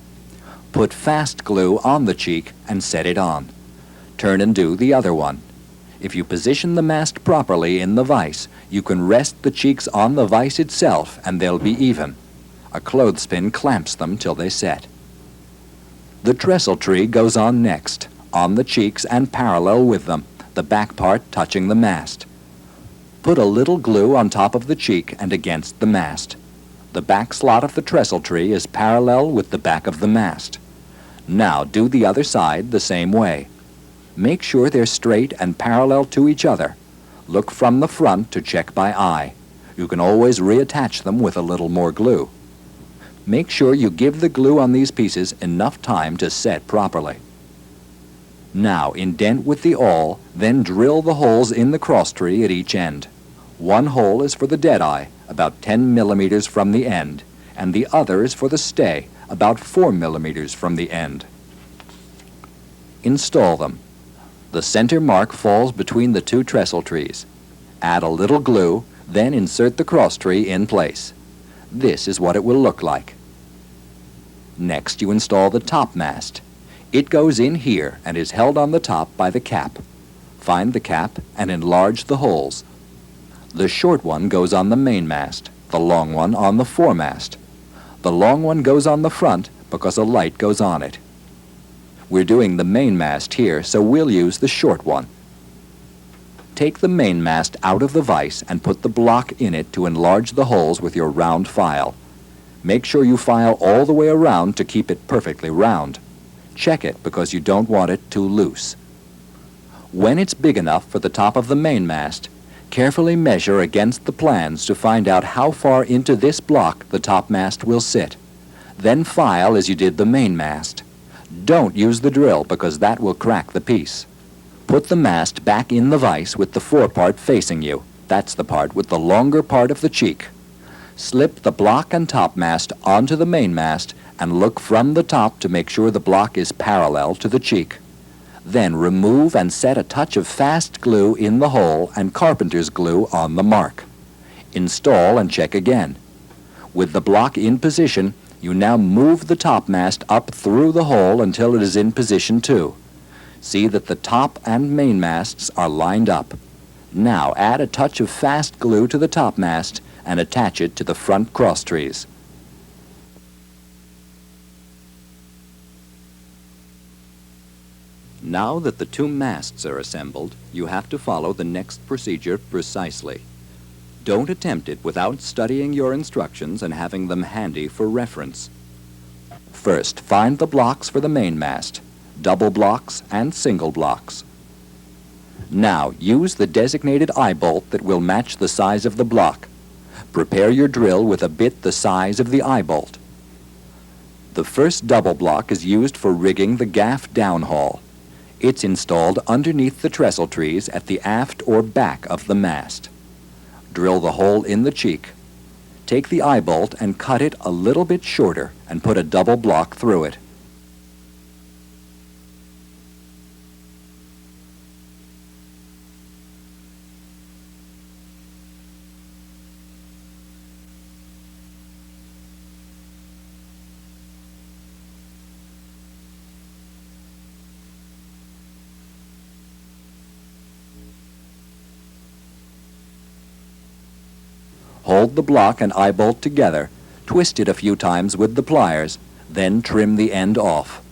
Put fast glue on the cheek and set it on. Turn and do the other one. If you position the mast properly in the vise, you can rest the cheeks on the vise itself and they'll be even. A clothespin clamps them till they set. The trestle tree goes on next, on the cheeks and parallel with them, the back part touching the mast. Put a little glue on top of the cheek and against the mast. The back slot of the trestle tree is parallel with the back of the mast. Now do the other side the same way. Make sure they're straight and parallel to each other. Look from the front to check by eye. You can always reattach them with a little more glue. Make sure you give the glue on these pieces enough time to set properly. Now indent with the awl, then drill the holes in the cross tree at each end. One hole is for the deadeye, about 10 millimeters from the end, and the other is for the stay, about 4 millimeters from the end. Install them. The center mark falls between the two trestle trees. Add a little glue, then insert the cross tree in place. This is what it will look like. Next, you install the topmast. It goes in here and is held on the top by the cap. Find the cap and enlarge the holes. The short one goes on the mainmast, the long one on the foremast. The long one goes on the front because a light goes on it. We're doing the mainmast here, so we'll use the short one. Take the mainmast out of the vise and put the block in it to enlarge the holes with your round file. Make sure you file all the way around to keep it perfectly round. Check it because you don't want it too loose. When it's big enough for the top of the mainmast, carefully measure against the plans to find out how far into this block the topmast will sit. Then file as you did the mainmast. Don't use the drill because that will crack the piece. Put the mast back in the vise with the forepart facing you. That's the part with the longer part of the cheek. Slip the block and topmast onto the mainmast and look from the top to make sure the block is parallel to the cheek. Then remove and set a touch of fast glue in the hole and carpenter's glue on the mark. Install and check again. With the block in position, you now move the topmast up through the hole until it is in position too. See that the top and mainmasts are lined up. Now add a touch of fast glue to the topmast and attach it to the front cross trees. Now that the two masts are assembled, you have to follow the next procedure precisely. Don't attempt it without studying your instructions and having them handy for reference. First, find the blocks for the mainmast, double blocks and single blocks. Now, use the designated eye bolt that will match the size of the block. Prepare your drill with a bit the size of the eye bolt. The first double block is used for rigging the gaff downhaul. It's installed underneath the trestle trees at the aft or back of the mast. Drill the hole in the cheek. Take the eye bolt and cut it a little bit shorter and put a double block through it. Hold the block and eye bolt together, twist it a few times with the pliers, then trim the end off.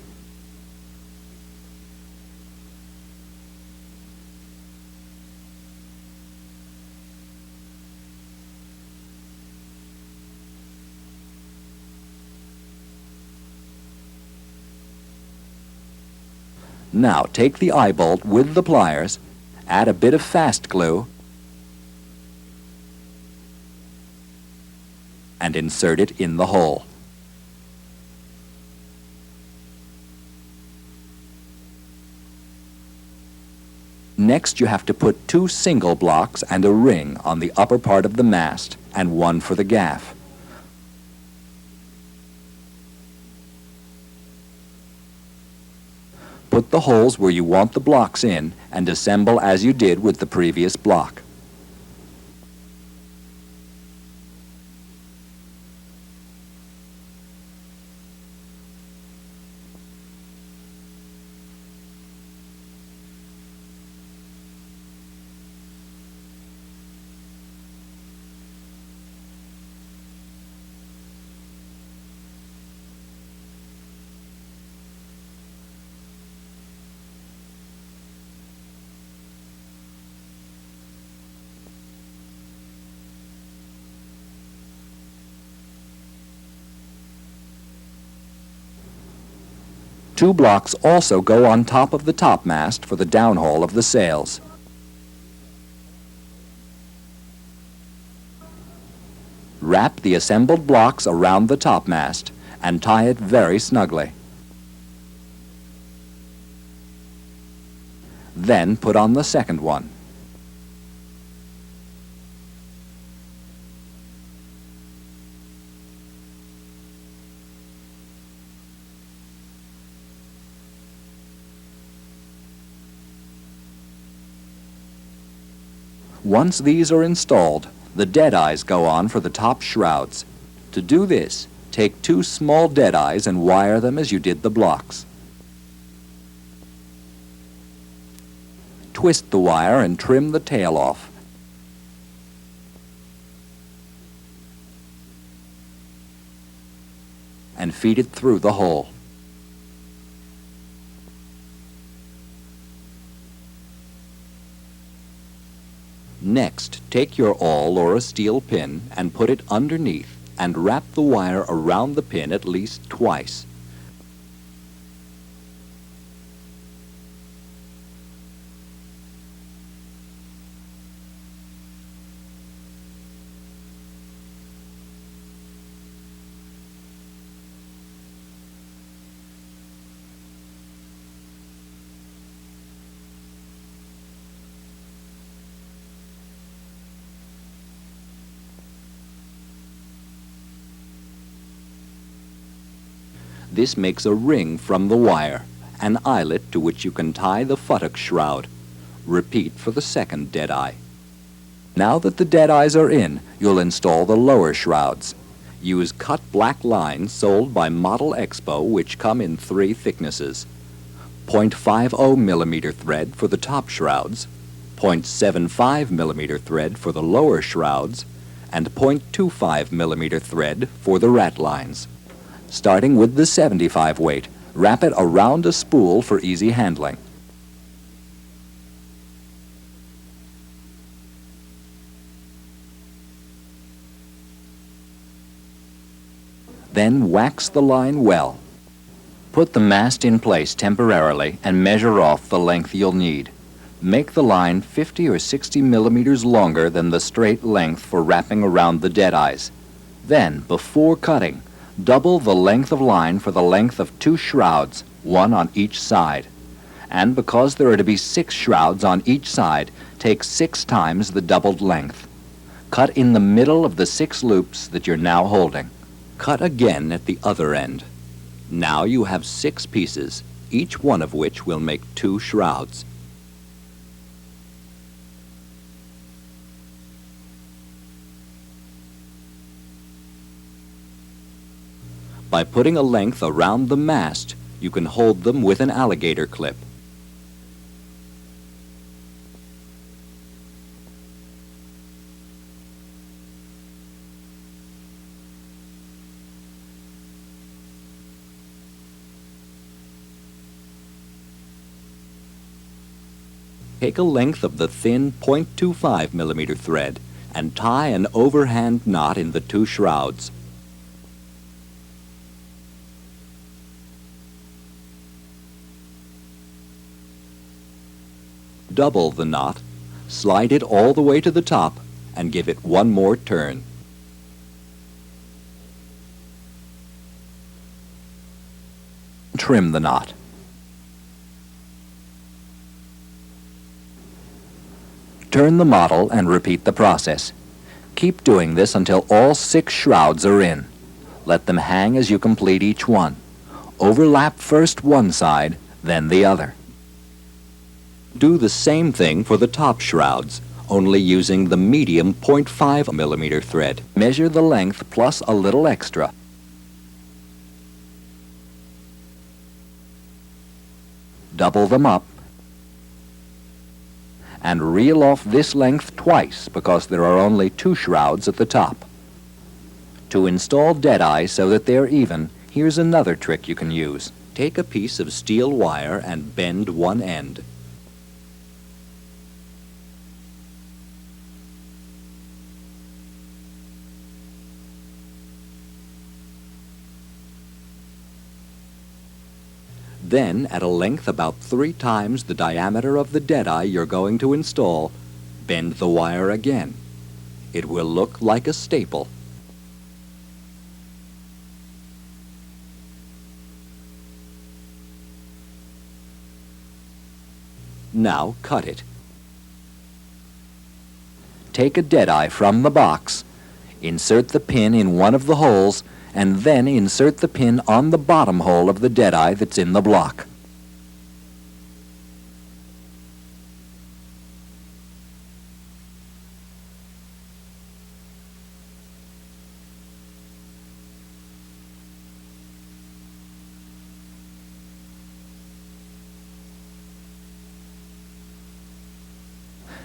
Now take the eye bolt with the pliers, add a bit of fast glue, and insert it in the hole. Next, you have to put 2 single blocks and a ring on the upper part of the mast and one for the gaff. Put the holes where you want the blocks in and assemble as you did with the previous block. Two blocks also go on top of the topmast for the downhaul of the sails. Wrap the assembled blocks around the topmast and tie it very snugly. Then put on the second one. Once these are installed, the deadeyes go on for the top shrouds. To do this, take 2 small deadeyes and wire them as you did the blocks. Twist the wire and trim the tail off. And feed it through the hole. Next, take your awl or a steel pin and put it underneath and wrap the wire around the pin at least twice. This makes a ring from the wire, an eyelet to which you can tie the futtock shroud. Repeat for the second deadeye. Now that the deadeyes are in, you'll install the lower shrouds. Use cut black lines sold by Model Expo, which come in 3 thicknesses. 0.50 millimeter thread for the top shrouds, 0.75 millimeter thread for the lower shrouds, and 0.25 millimeter thread for the ratlines. Starting with the 75 weight, wrap it around a spool for easy handling. Then wax the line well. Put the mast in place temporarily and measure off the length you'll need. Make the line 50 or 60 millimeters longer than the straight length for wrapping around the deadeyes. Then, before cutting, Double the length of line for the length of 2 shrouds, one on each side. And because there are to be 6 shrouds on each side, take 6 times the doubled length. Cut in the middle of the 6 loops that you're now holding. Cut again at the other end. Now you have 6 pieces, each one of which will make 2 shrouds. By putting a length around the mast, you can hold them with an alligator clip. Take a length of the thin 0.25 millimeter thread and tie an overhand knot in the 2 shrouds. Double the knot, slide it all the way to the top, and give it one more turn. Trim the knot. Turn the model and repeat the process. Keep doing this until all 6 shrouds are in. Let them hang as you complete each one. Overlap first one side, then the other. Do the same thing for the top shrouds, only using the medium 0.5 millimeter thread. Measure the length plus a little extra. Double them up and reel off this length twice because there are only 2 shrouds at the top. To install deadeye so that they're even, here's another trick you can use. Take a piece of steel wire and bend one end. Then, at a length about 3 times the diameter of the deadeye you're going to install, bend the wire again. It will look like a staple. Now cut it. Take a deadeye from the box, insert the pin in one of the holes, and then insert the pin on the bottom hole of the deadeye that's in the block.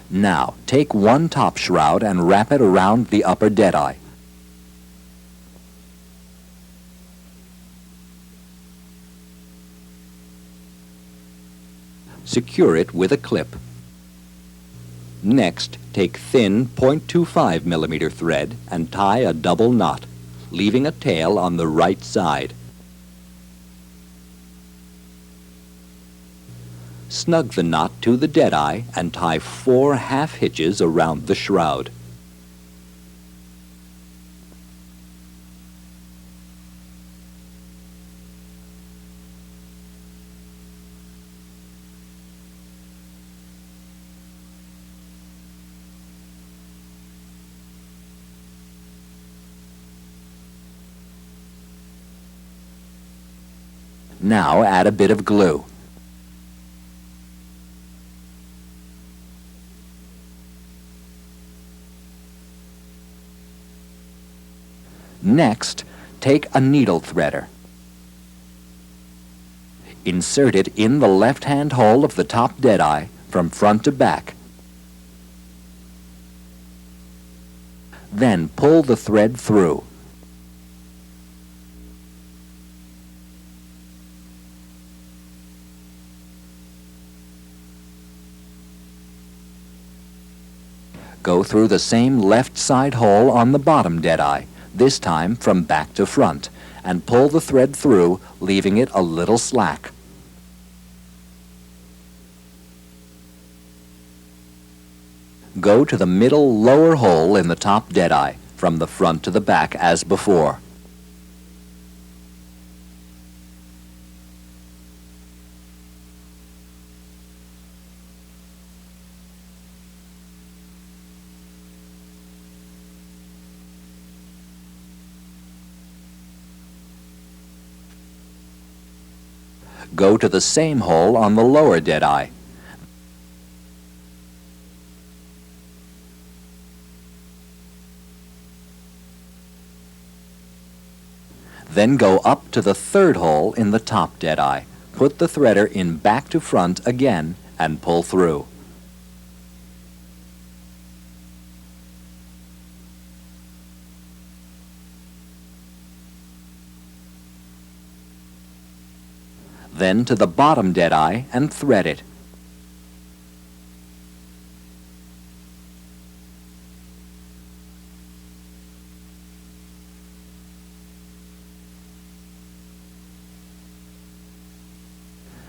Now, take one top shroud and wrap it around the upper deadeye. Secure it with a clip. Next, take thin 0.25 millimeter thread and tie a double knot, leaving a tail on the right side. Snug the knot to the deadeye and tie 4 half hitches around the shroud. Now add a bit of glue. Next, take a needle threader. Insert it in the left-hand hole of the top deadeye from front to back. Then pull the thread through. Go through the same left side hole on the bottom deadeye, this time from back to front, and pull the thread through, leaving it a little slack. Go to the middle lower hole in the top deadeye, from the front to the back as before. Go to the same hole on the lower deadeye. Then go up to the third hole in the top deadeye. Put the threader in back to front again and pull through. Then to the bottom deadeye and thread it.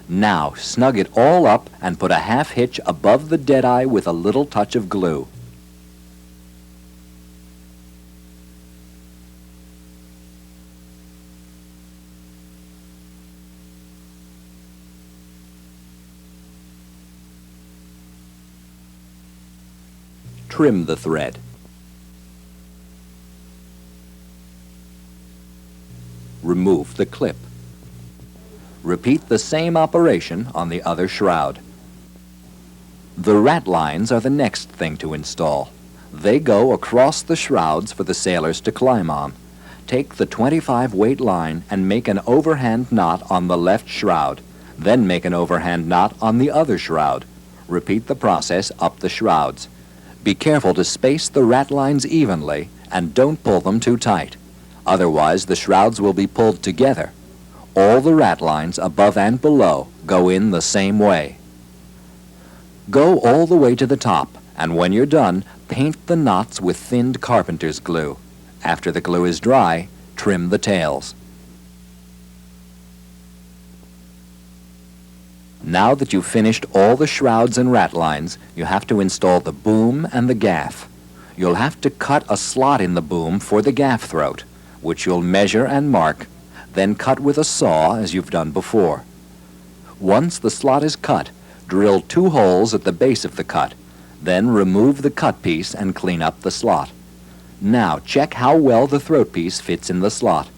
Now snug it all up and put a half hitch above the deadeye with a little touch of glue. Trim the thread. Remove the clip. Repeat the same operation on the other shroud. The rat lines are the next thing to install. They go across the shrouds for the sailors to climb on. Take the 25 weight line and make an overhand knot on the left shroud. Then make an overhand knot on the other shroud. Repeat the process up the shrouds. Be careful to space the rat lines evenly and don't pull them too tight. Otherwise, the shrouds will be pulled together. All the rat lines above and below go in the same way. Go all the way to the top, and when you're done, paint the knots with thinned carpenter's glue. After the glue is dry, trim the tails. Now that you've finished all the shrouds and rat lines, you have to install the boom and the gaff. You'll have to cut a slot in the boom for the gaff throat, which you'll measure and mark, then cut with a saw as you've done before. Once the slot is cut, drill 2 holes at the base of the cut, then remove the cut piece and clean up the slot. Now check how well the throat piece fits in the slot.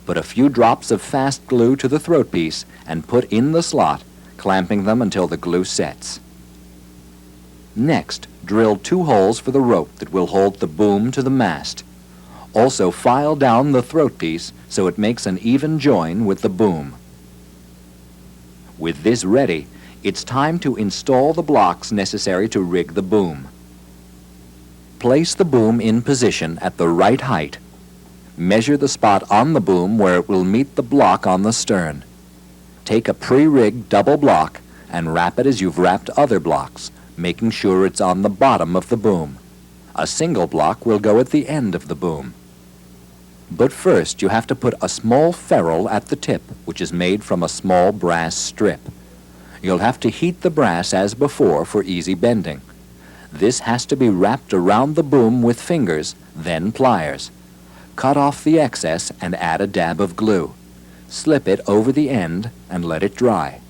Put a few drops of fast glue to the throat piece and put in the slot, clamping them until the glue sets. Next, drill 2 holes for the rope that will hold the boom to the mast. Also file down the throat piece so it makes an even join with the boom. With this ready, it's time to install the blocks necessary to rig the boom. Place the boom in position at the right height. Measure the spot on the boom where it will meet the block on the stern. Take a pre-rigged double block and wrap it as you've wrapped other blocks, making sure it's on the bottom of the boom. A single block will go at the end of the boom. But first you have to put a small ferrule at the tip, which is made from a small brass strip. You'll have to heat the brass as before for easy bending. This has to be wrapped around the boom with fingers, then pliers. Cut off the excess and add a dab of glue. Slip it over the end and let it dry.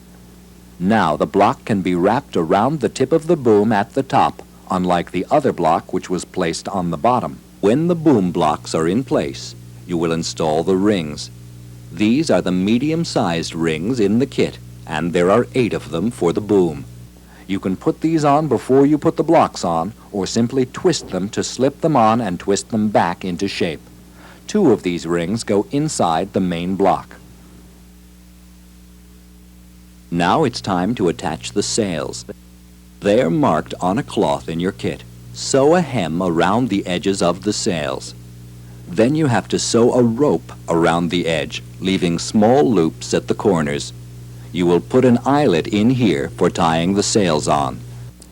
Now the block can be wrapped around the tip of the boom at the top, unlike the other block which was placed on the bottom. When the boom blocks are in place, you will install the rings. These are the medium-sized rings in the kit, and there are 8 of them for the boom. You can put these on before you put the blocks on, or simply twist them to slip them on and twist them back into shape. 2 of these rings go inside the main block. Now it's time to attach the sails. They are marked on a cloth in your kit. Sew a hem around the edges of the sails. Then you have to sew a rope around the edge, leaving small loops at the corners. You will put an eyelet in here for tying the sails on.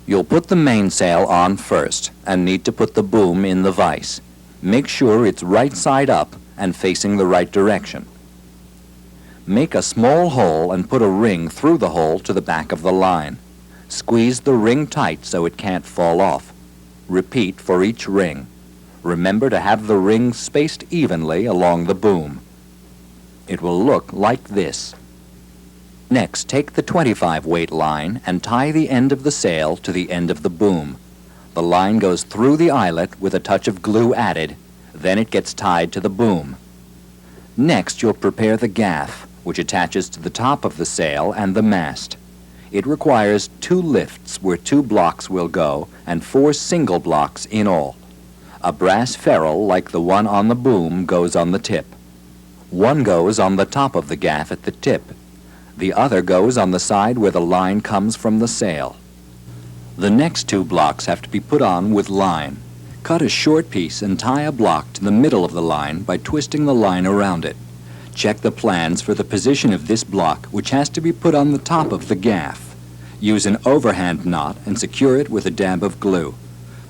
You'll put the mainsail on first and need to put the boom in the vise. Make sure it's right side up and facing the right direction. Make a small hole and put a ring through the hole to the back of the line. Squeeze the ring tight so it can't fall off. Repeat for each ring. Remember to have the ring spaced evenly along the boom. It will look like this. Next, take the 25 weight line and tie the end of the sail to the end of the boom. The line goes through the eyelet with a touch of glue added, then it gets tied to the boom. Next, you'll prepare the gaff, which attaches to the top of the sail and the mast. It requires 2 lifts where 2 blocks will go and 4 single blocks in all. A brass ferrule like the one on the boom goes on the tip. One goes on the top of the gaff at the tip. The other goes on the side where the line comes from the sail. The next 2 blocks have to be put on with line. Cut a short piece and tie a block to the middle of the line by twisting the line around it. Check the plans for the position of this block, which has to be put on the top of the gaff. Use an overhand knot and secure it with a dab of glue.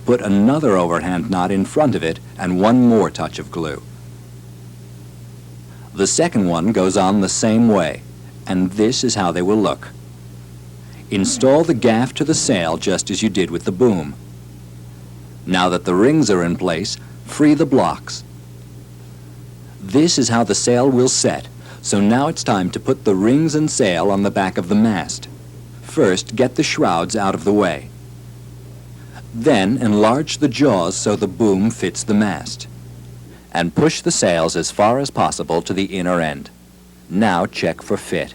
Put another overhand knot in front of it and one more touch of glue. The second one goes on the same way, and this is how they will look. Install the gaff to the sail just as you did with the boom. Now that the rings are in place, free the blocks. This is how the sail will set, so now it's time to put the rings and sail on the back of the mast. First, get the shrouds out of the way. Then, enlarge the jaws so the boom fits the mast. And push the sails as far as possible to the inner end. Now check for fit.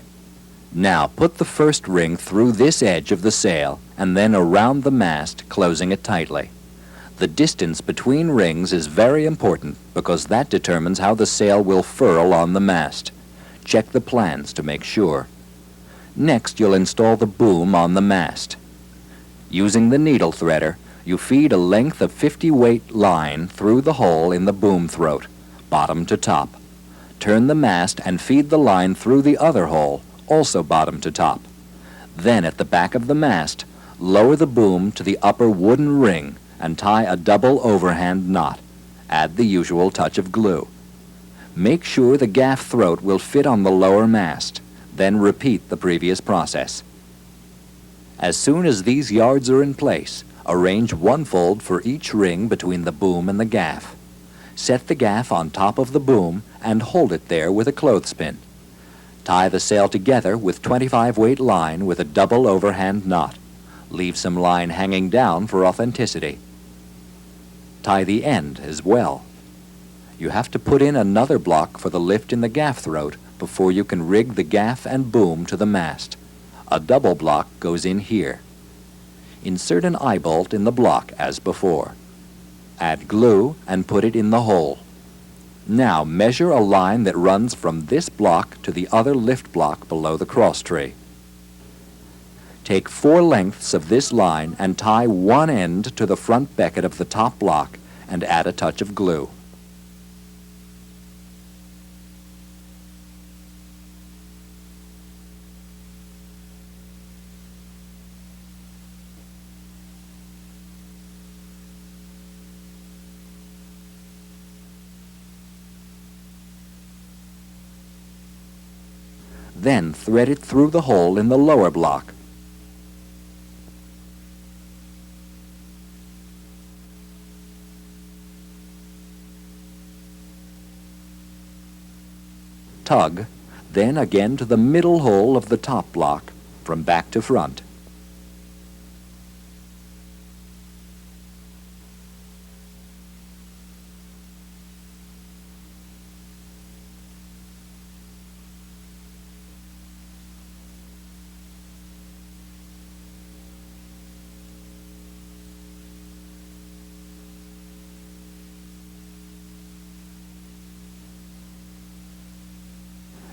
Now put the first ring through this edge of the sail and then around the mast, closing it tightly. The distance between rings is very important because that determines how the sail will furl on the mast. Check the plans to make sure. Next, you'll install the boom on the mast. Using the needle threader, you feed a length of 50-weight line through the hole in the boom throat, bottom to top. Turn the mast and feed the line through the other hole, also bottom to top. Then at the back of the mast, lower the boom to the upper wooden ring and tie a double overhand knot. Add the usual touch of glue. Make sure the gaff throat will fit on the lower mast. Then repeat the previous process. As soon as these yards are in place, arrange one fold for each ring between the boom and the gaff. Set the gaff on top of the boom and hold it there with a clothespin. Tie the sail together with 25-weight line with a double overhand knot. Leave some line hanging down for authenticity. Tie the end as well. You have to put in another block for the lift in the gaff throat before you can rig the gaff and boom to the mast. A double block goes in here. Insert an eye bolt in the block as before. Add glue and put it in the hole. Now measure a line that runs from this block to the other lift block below the crosstree. Take 4 lengths of this line and tie one end to the front becket of the top block and add a touch of glue. Then thread it through the hole in the lower block. Tug, then again to the middle hole of the top block, from back to front.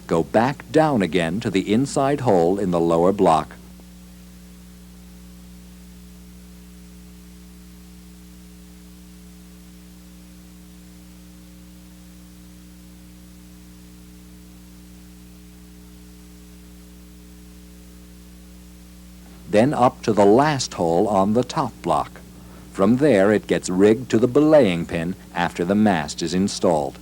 Go back down again to the inside hole in the lower block. Then up to the last hole on the top block. From there it gets rigged to the belaying pin after the mast is installed.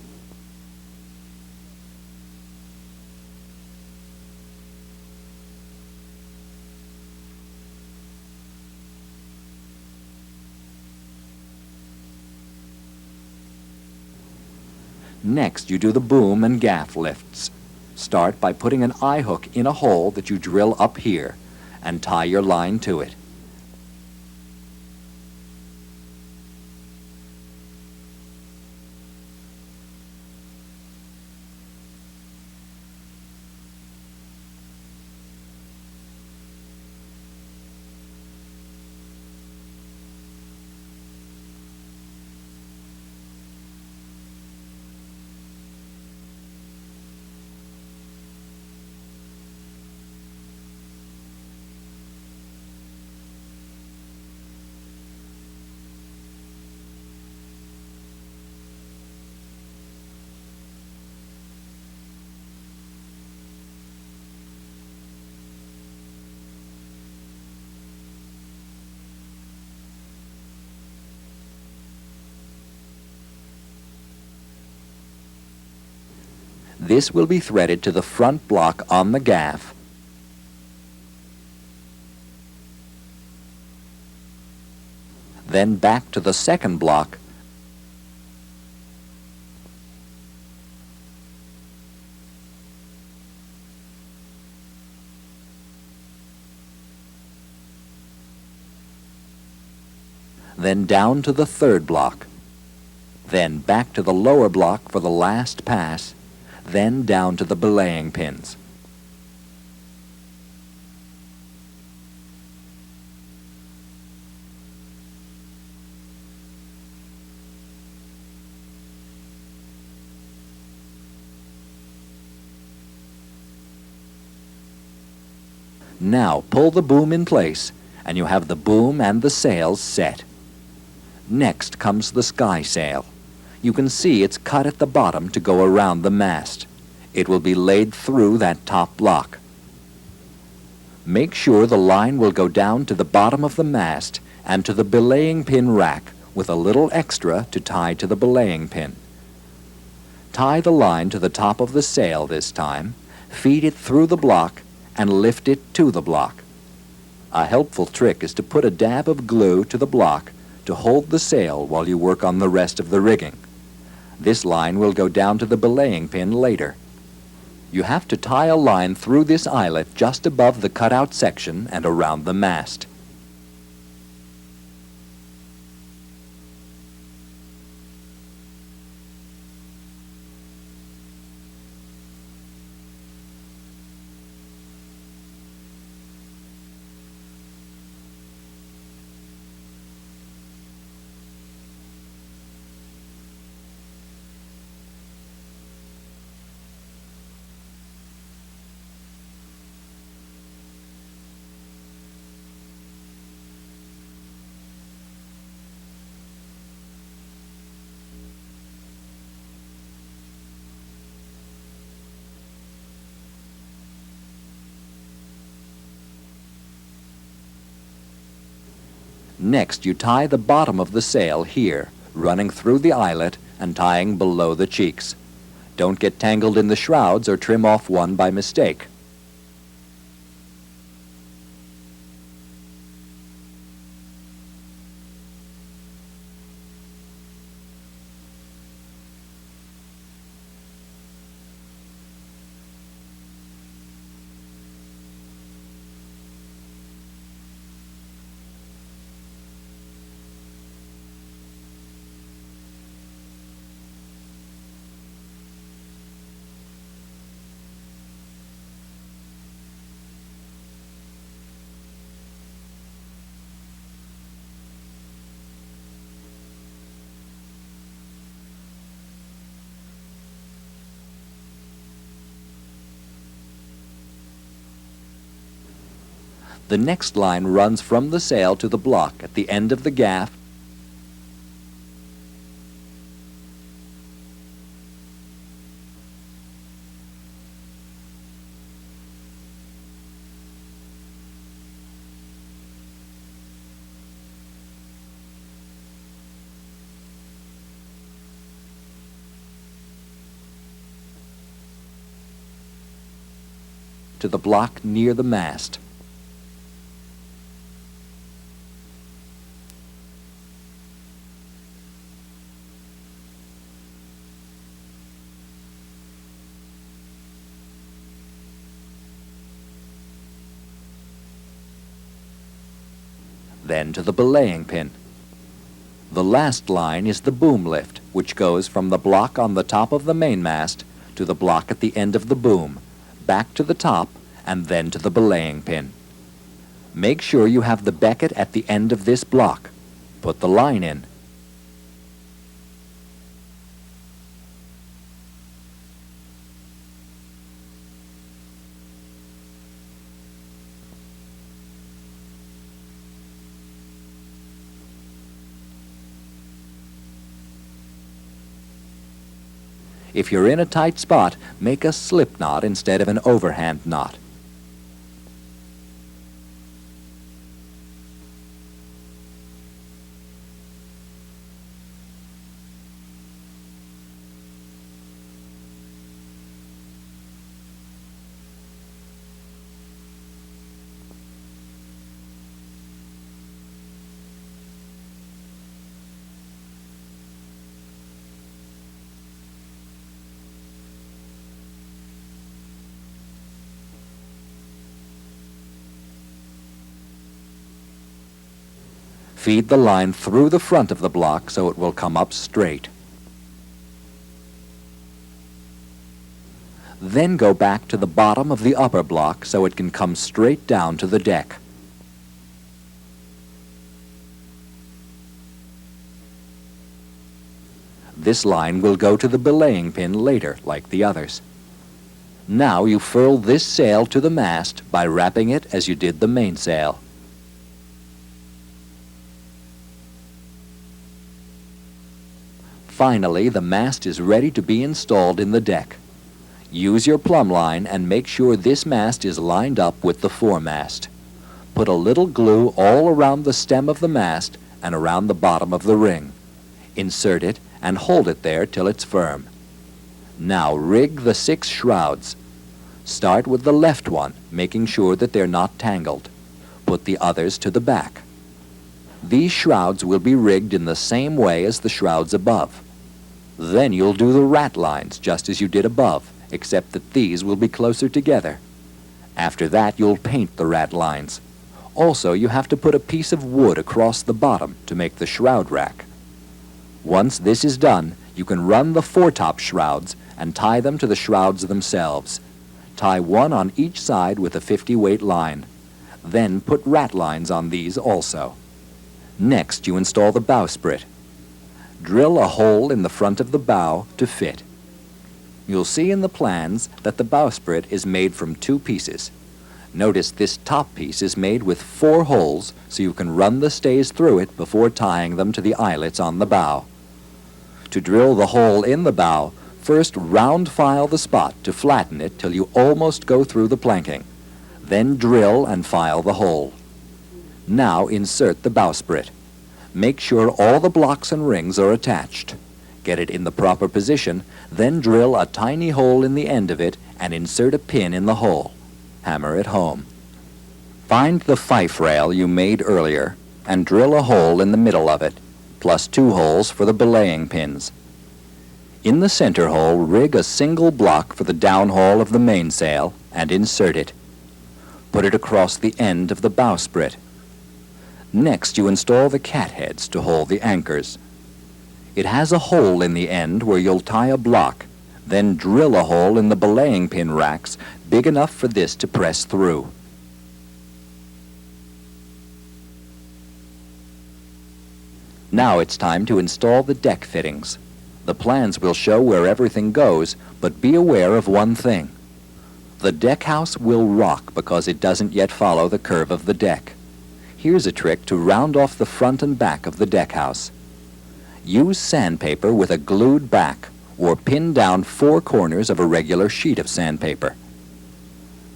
Next, you do the boom and gaff lifts. Start by putting an eye hook in a hole that you drill up here and tie your line to it. This will be threaded to the front block on the gaff. Then back to the second block, then down to the third block, then back to the lower block for the last pass, then down to the belaying pins. Now pull the boom in place, and you have the boom and the sails set. Next comes the skysail. You can see it's cut at the bottom to go around the mast. It will be laid through that top block. Make sure the line will go down to the bottom of the mast and to the belaying pin rack with a little extra to tie to the belaying pin. Tie the line to the top of the sail this time, feed it through the block, and lift it to the block. A helpful trick is to put a dab of glue to the block to hold the sail while you work on the rest of the rigging. This line will go down to the belaying pin later. You have to tie a line through this eyelet just above the cutout section and around the mast. Next, you tie the bottom of the sail here, running through the eyelet and tying below the cheeks. Don't get tangled in the shrouds or trim off one by mistake. The next line runs from the sail to the block at the end of the gaff, to the block near the mast. Then to the belaying pin. The last line is the boom lift, which goes from the block on the top of the mainmast to the block at the end of the boom, back to the top, and then to the belaying pin. Make sure you have the becket at the end of this block. Put the line in. If you're in a tight spot, make a slip knot instead of an overhand knot. Feed the line through the front of the block so it will come up straight. Then go back to the bottom of the upper block so it can come straight down to the deck. This line will go to the belaying pin later, like the others. Now you furl this sail to the mast by wrapping it as you did the mainsail. Finally, the mast is ready to be installed in the deck. Use your plumb line and make sure this mast is lined up with the foremast. Put a little glue all around the stem of the mast and around the bottom of the ring. Insert it and hold it there till it's firm. Now rig the 6 shrouds. Start with the left one, making sure that they're not tangled. Put the others to the back. These shrouds will be rigged in the same way as the shrouds above. Then you'll do the rat lines just as you did above, except that these will be closer together. After that, you'll paint the rat lines. Also, you have to put a piece of wood across the bottom to make the shroud rack. Once this is done, you can run the foretop shrouds and tie them to the shrouds themselves. Tie one on each side with a 50-weight line. Then put rat lines on these also. Next, you install the bowsprit. Drill a hole in the front of the bow to fit. You'll see in the plans that the bowsprit is made from 2 pieces. Notice this top piece is made with 4 holes so you can run the stays through it before tying them to the eyelets on the bow. To drill the hole in the bow, first round file the spot to flatten it till you almost go through the planking. Then drill and file the hole. Now insert the bowsprit. Make sure all the blocks and rings are attached. Get it in the proper position, then drill a tiny hole in the end of it and insert a pin in the hole. Hammer it home. Find the fife rail you made earlier and drill a hole in the middle of it, plus 2 holes for the belaying pins. In the center hole, rig a single block for the downhaul of the mainsail and insert it. Put it across the end of the bowsprit. Next, you install the catheads to hold the anchors. It has a hole in the end where you'll tie a block, then drill a hole in the belaying pin racks big enough for this to press through. Now it's time to install the deck fittings. The plans will show where everything goes, but be aware of one thing. The deck house will rock because it doesn't yet follow the curve of the deck. Here's a trick to round off the front and back of the deck house. Use sandpaper with a glued back, or pin down 4 corners of a regular sheet of sandpaper.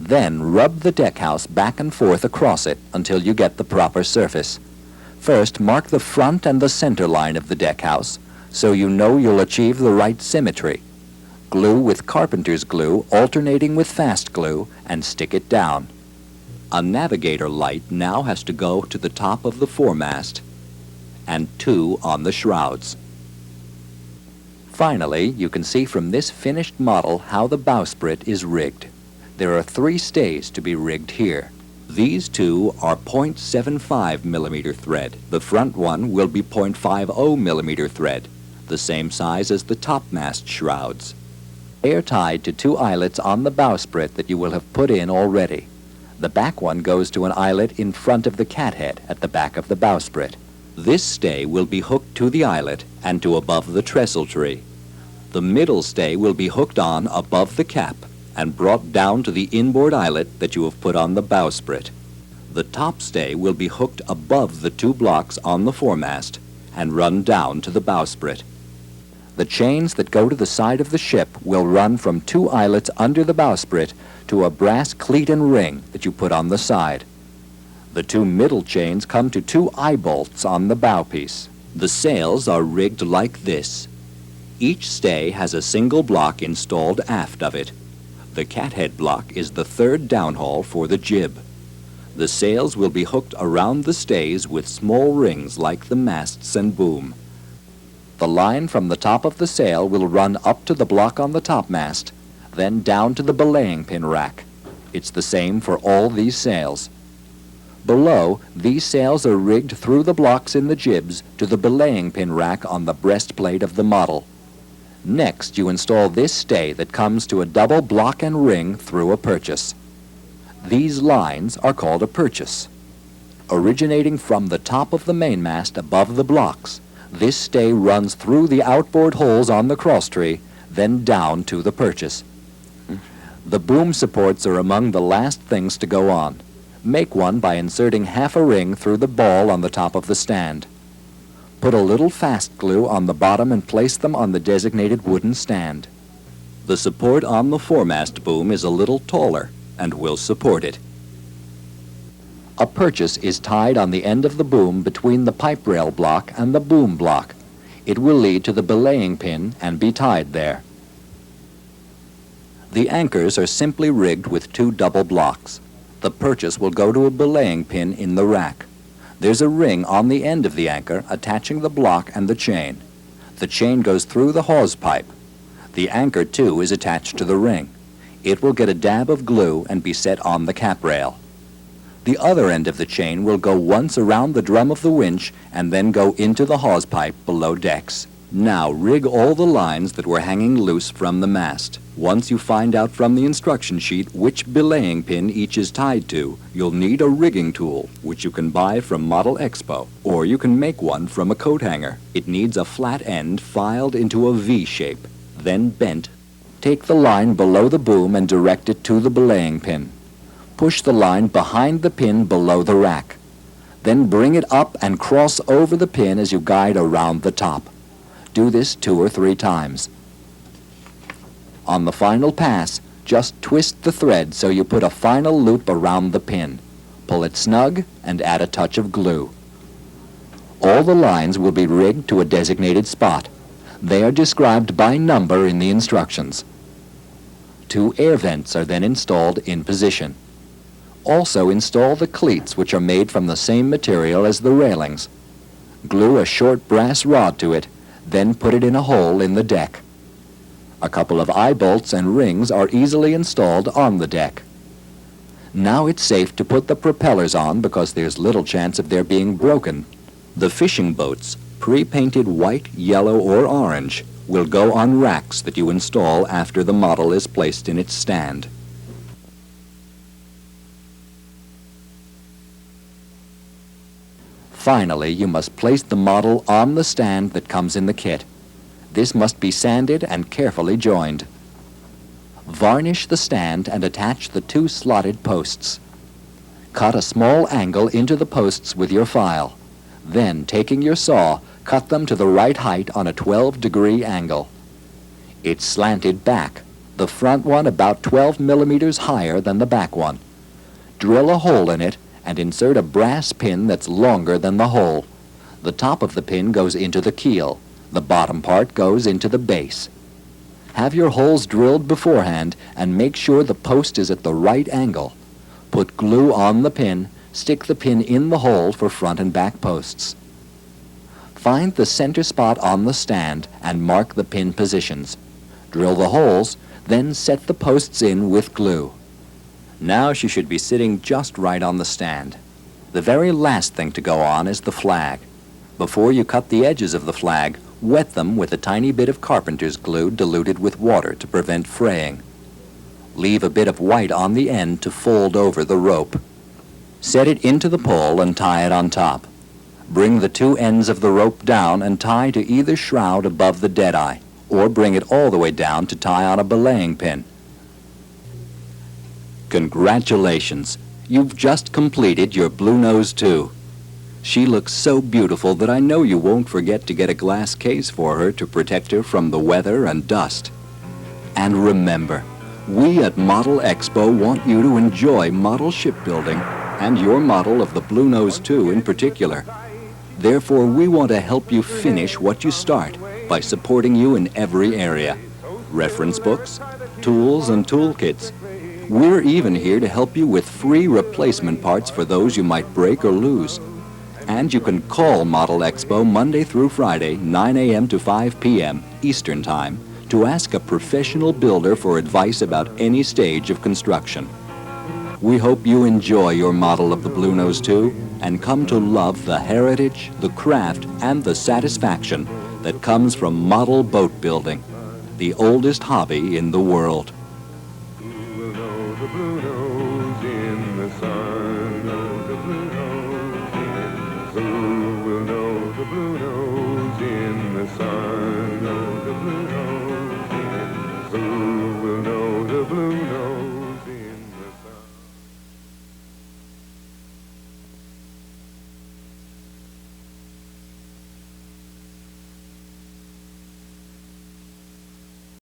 Then rub the deck house back and forth across it until you get the proper surface. First, mark the front and the center line of the deck house, so you know you'll achieve the right symmetry. Glue with carpenter's glue, alternating with fast glue, and stick it down. A navigator light now has to go to the top of the foremast, and 2 on the shrouds. Finally, you can see from this finished model how the bowsprit is rigged. There are 3 stays to be rigged here. These 2 are 0.75 millimeter thread. The front one will be 0.50 millimeter thread, the same size as the topmast shrouds. They are tied to 2 eyelets on the bowsprit that you will have put in already. The back one goes to an eyelet in front of the cathead at the back of the bowsprit. This stay will be hooked to the eyelet and to above the trestle tree. The middle stay will be hooked on above the cap and brought down to the inboard eyelet that you have put on the bowsprit. The top stay will be hooked above the 2 blocks on the foremast and run down to the bowsprit. The chains that go to the side of the ship will run from 2 eyelets under the bowsprit to a brass cleat and ring that you put on the side. The 2 middle chains come to 2 eye bolts on the bow piece. The sails are rigged like this. Each stay has a single block installed aft of it. The cathead block is the 3rd downhaul for the jib. The sails will be hooked around the stays with small rings like the masts and boom. The line from the top of the sail will run up to the block on the topmast, then down to the belaying pin rack. It's the same for all these sails. Below, these sails are rigged through the blocks in the jibs to the belaying pin rack on the breastplate of the model. Next, you install this stay that comes to a double block and ring through a purchase. These lines are called a purchase. Originating from the top of the mainmast above the blocks, this stay runs through the outboard holes on the crosstree, then down to the purchase. The boom supports are among the last things to go on. Make one by inserting half a ring through the ball on the top of the stand. Put a little fast glue on the bottom and place them on the designated wooden stand. The support on the foremast boom is a little taller and will support it. A purchase is tied on the end of the boom between the pipe rail block and the boom block. It will lead to the belaying pin and be tied there. The anchors are simply rigged with two double blocks. The purchase will go to a belaying pin in the rack. There's a ring on the end of the anchor attaching the block and the chain. The chain goes through the hawse pipe. The anchor, too, is attached to the ring. It will get a dab of glue and be set on the cap rail. The other end of the chain will go once around the drum of the winch and then go into the hawse pipe below decks. Now rig all the lines that were hanging loose from the mast. Once you find out from the instruction sheet which belaying pin each is tied to, you'll need a rigging tool, which you can buy from Model Expo, or you can make one from a coat hanger. It needs a flat end filed into a V shape, then bent. Take the line below the boom and direct it to the belaying pin. Push the line behind the pin below the rack. Then bring it up and cross over the pin as you guide around the top. Do this 2 or 3 times. On the final pass, just twist the thread so you put a final loop around the pin. Pull it snug and add a touch of glue. All the lines will be rigged to a designated spot. They are described by number in the instructions. 2 air vents are then installed in position. Also install the cleats, which are made from the same material as the railings. Glue a short brass rod to it, then put it in a hole in the deck. A couple of eye bolts and rings are easily installed on the deck. Now it's safe to put the propellers on because there's little chance of their being broken. The fishing boats, pre-painted white, yellow, or orange, will go on racks that you install after the model is placed in its stand. Finally, you must place the model on the stand that comes in the kit. This must be sanded and carefully joined. Varnish the stand and attach the 2 slotted posts. Cut a small angle into the posts with your file. Then, taking your saw, cut them to the right height on a 12-degree angle. It's slanted back, the front one about 12 millimeters higher than the back one. Drill a hole in it and insert a brass pin that's longer than the hole. The top of the pin goes into the keel. The bottom part goes into the base. Have your holes drilled beforehand and make sure the post is at the right angle. Put glue on the pin, stick the pin in the hole for front and back posts. Find the center spot on the stand and mark the pin positions. Drill the holes, then set the posts in with glue. Now she should be sitting just right on the stand. The very last thing to go on is the flag. Before you cut the edges of the flag, wet them with a tiny bit of carpenter's glue diluted with water to prevent fraying. Leave a bit of white on the end to fold over the rope. Set it into the pole and tie it on top. Bring the 2 ends of the rope down and tie to either shroud above the deadeye, or bring it all the way down to tie on a belaying pin. Congratulations! You've just completed your Blue Nose 2. She looks so beautiful that I know you won't forget to get a glass case for her to protect her from the weather and dust. And remember, we at Model Expo want you to enjoy model shipbuilding and your model of the Blue Nose 2 in particular. Therefore, we want to help you finish what you start by supporting you in every area. Reference books, tools, and toolkits. We're even here to help you with free replacement parts for those you might break or lose. And you can call Model Expo Monday through Friday, 9 a.m. to 5 p.m. Eastern Time, to ask a professional builder for advice about any stage of construction. We hope you enjoy your model of the Bluenose too, and come to love the heritage, the craft, and the satisfaction that comes from model boat building, the oldest hobby in the world.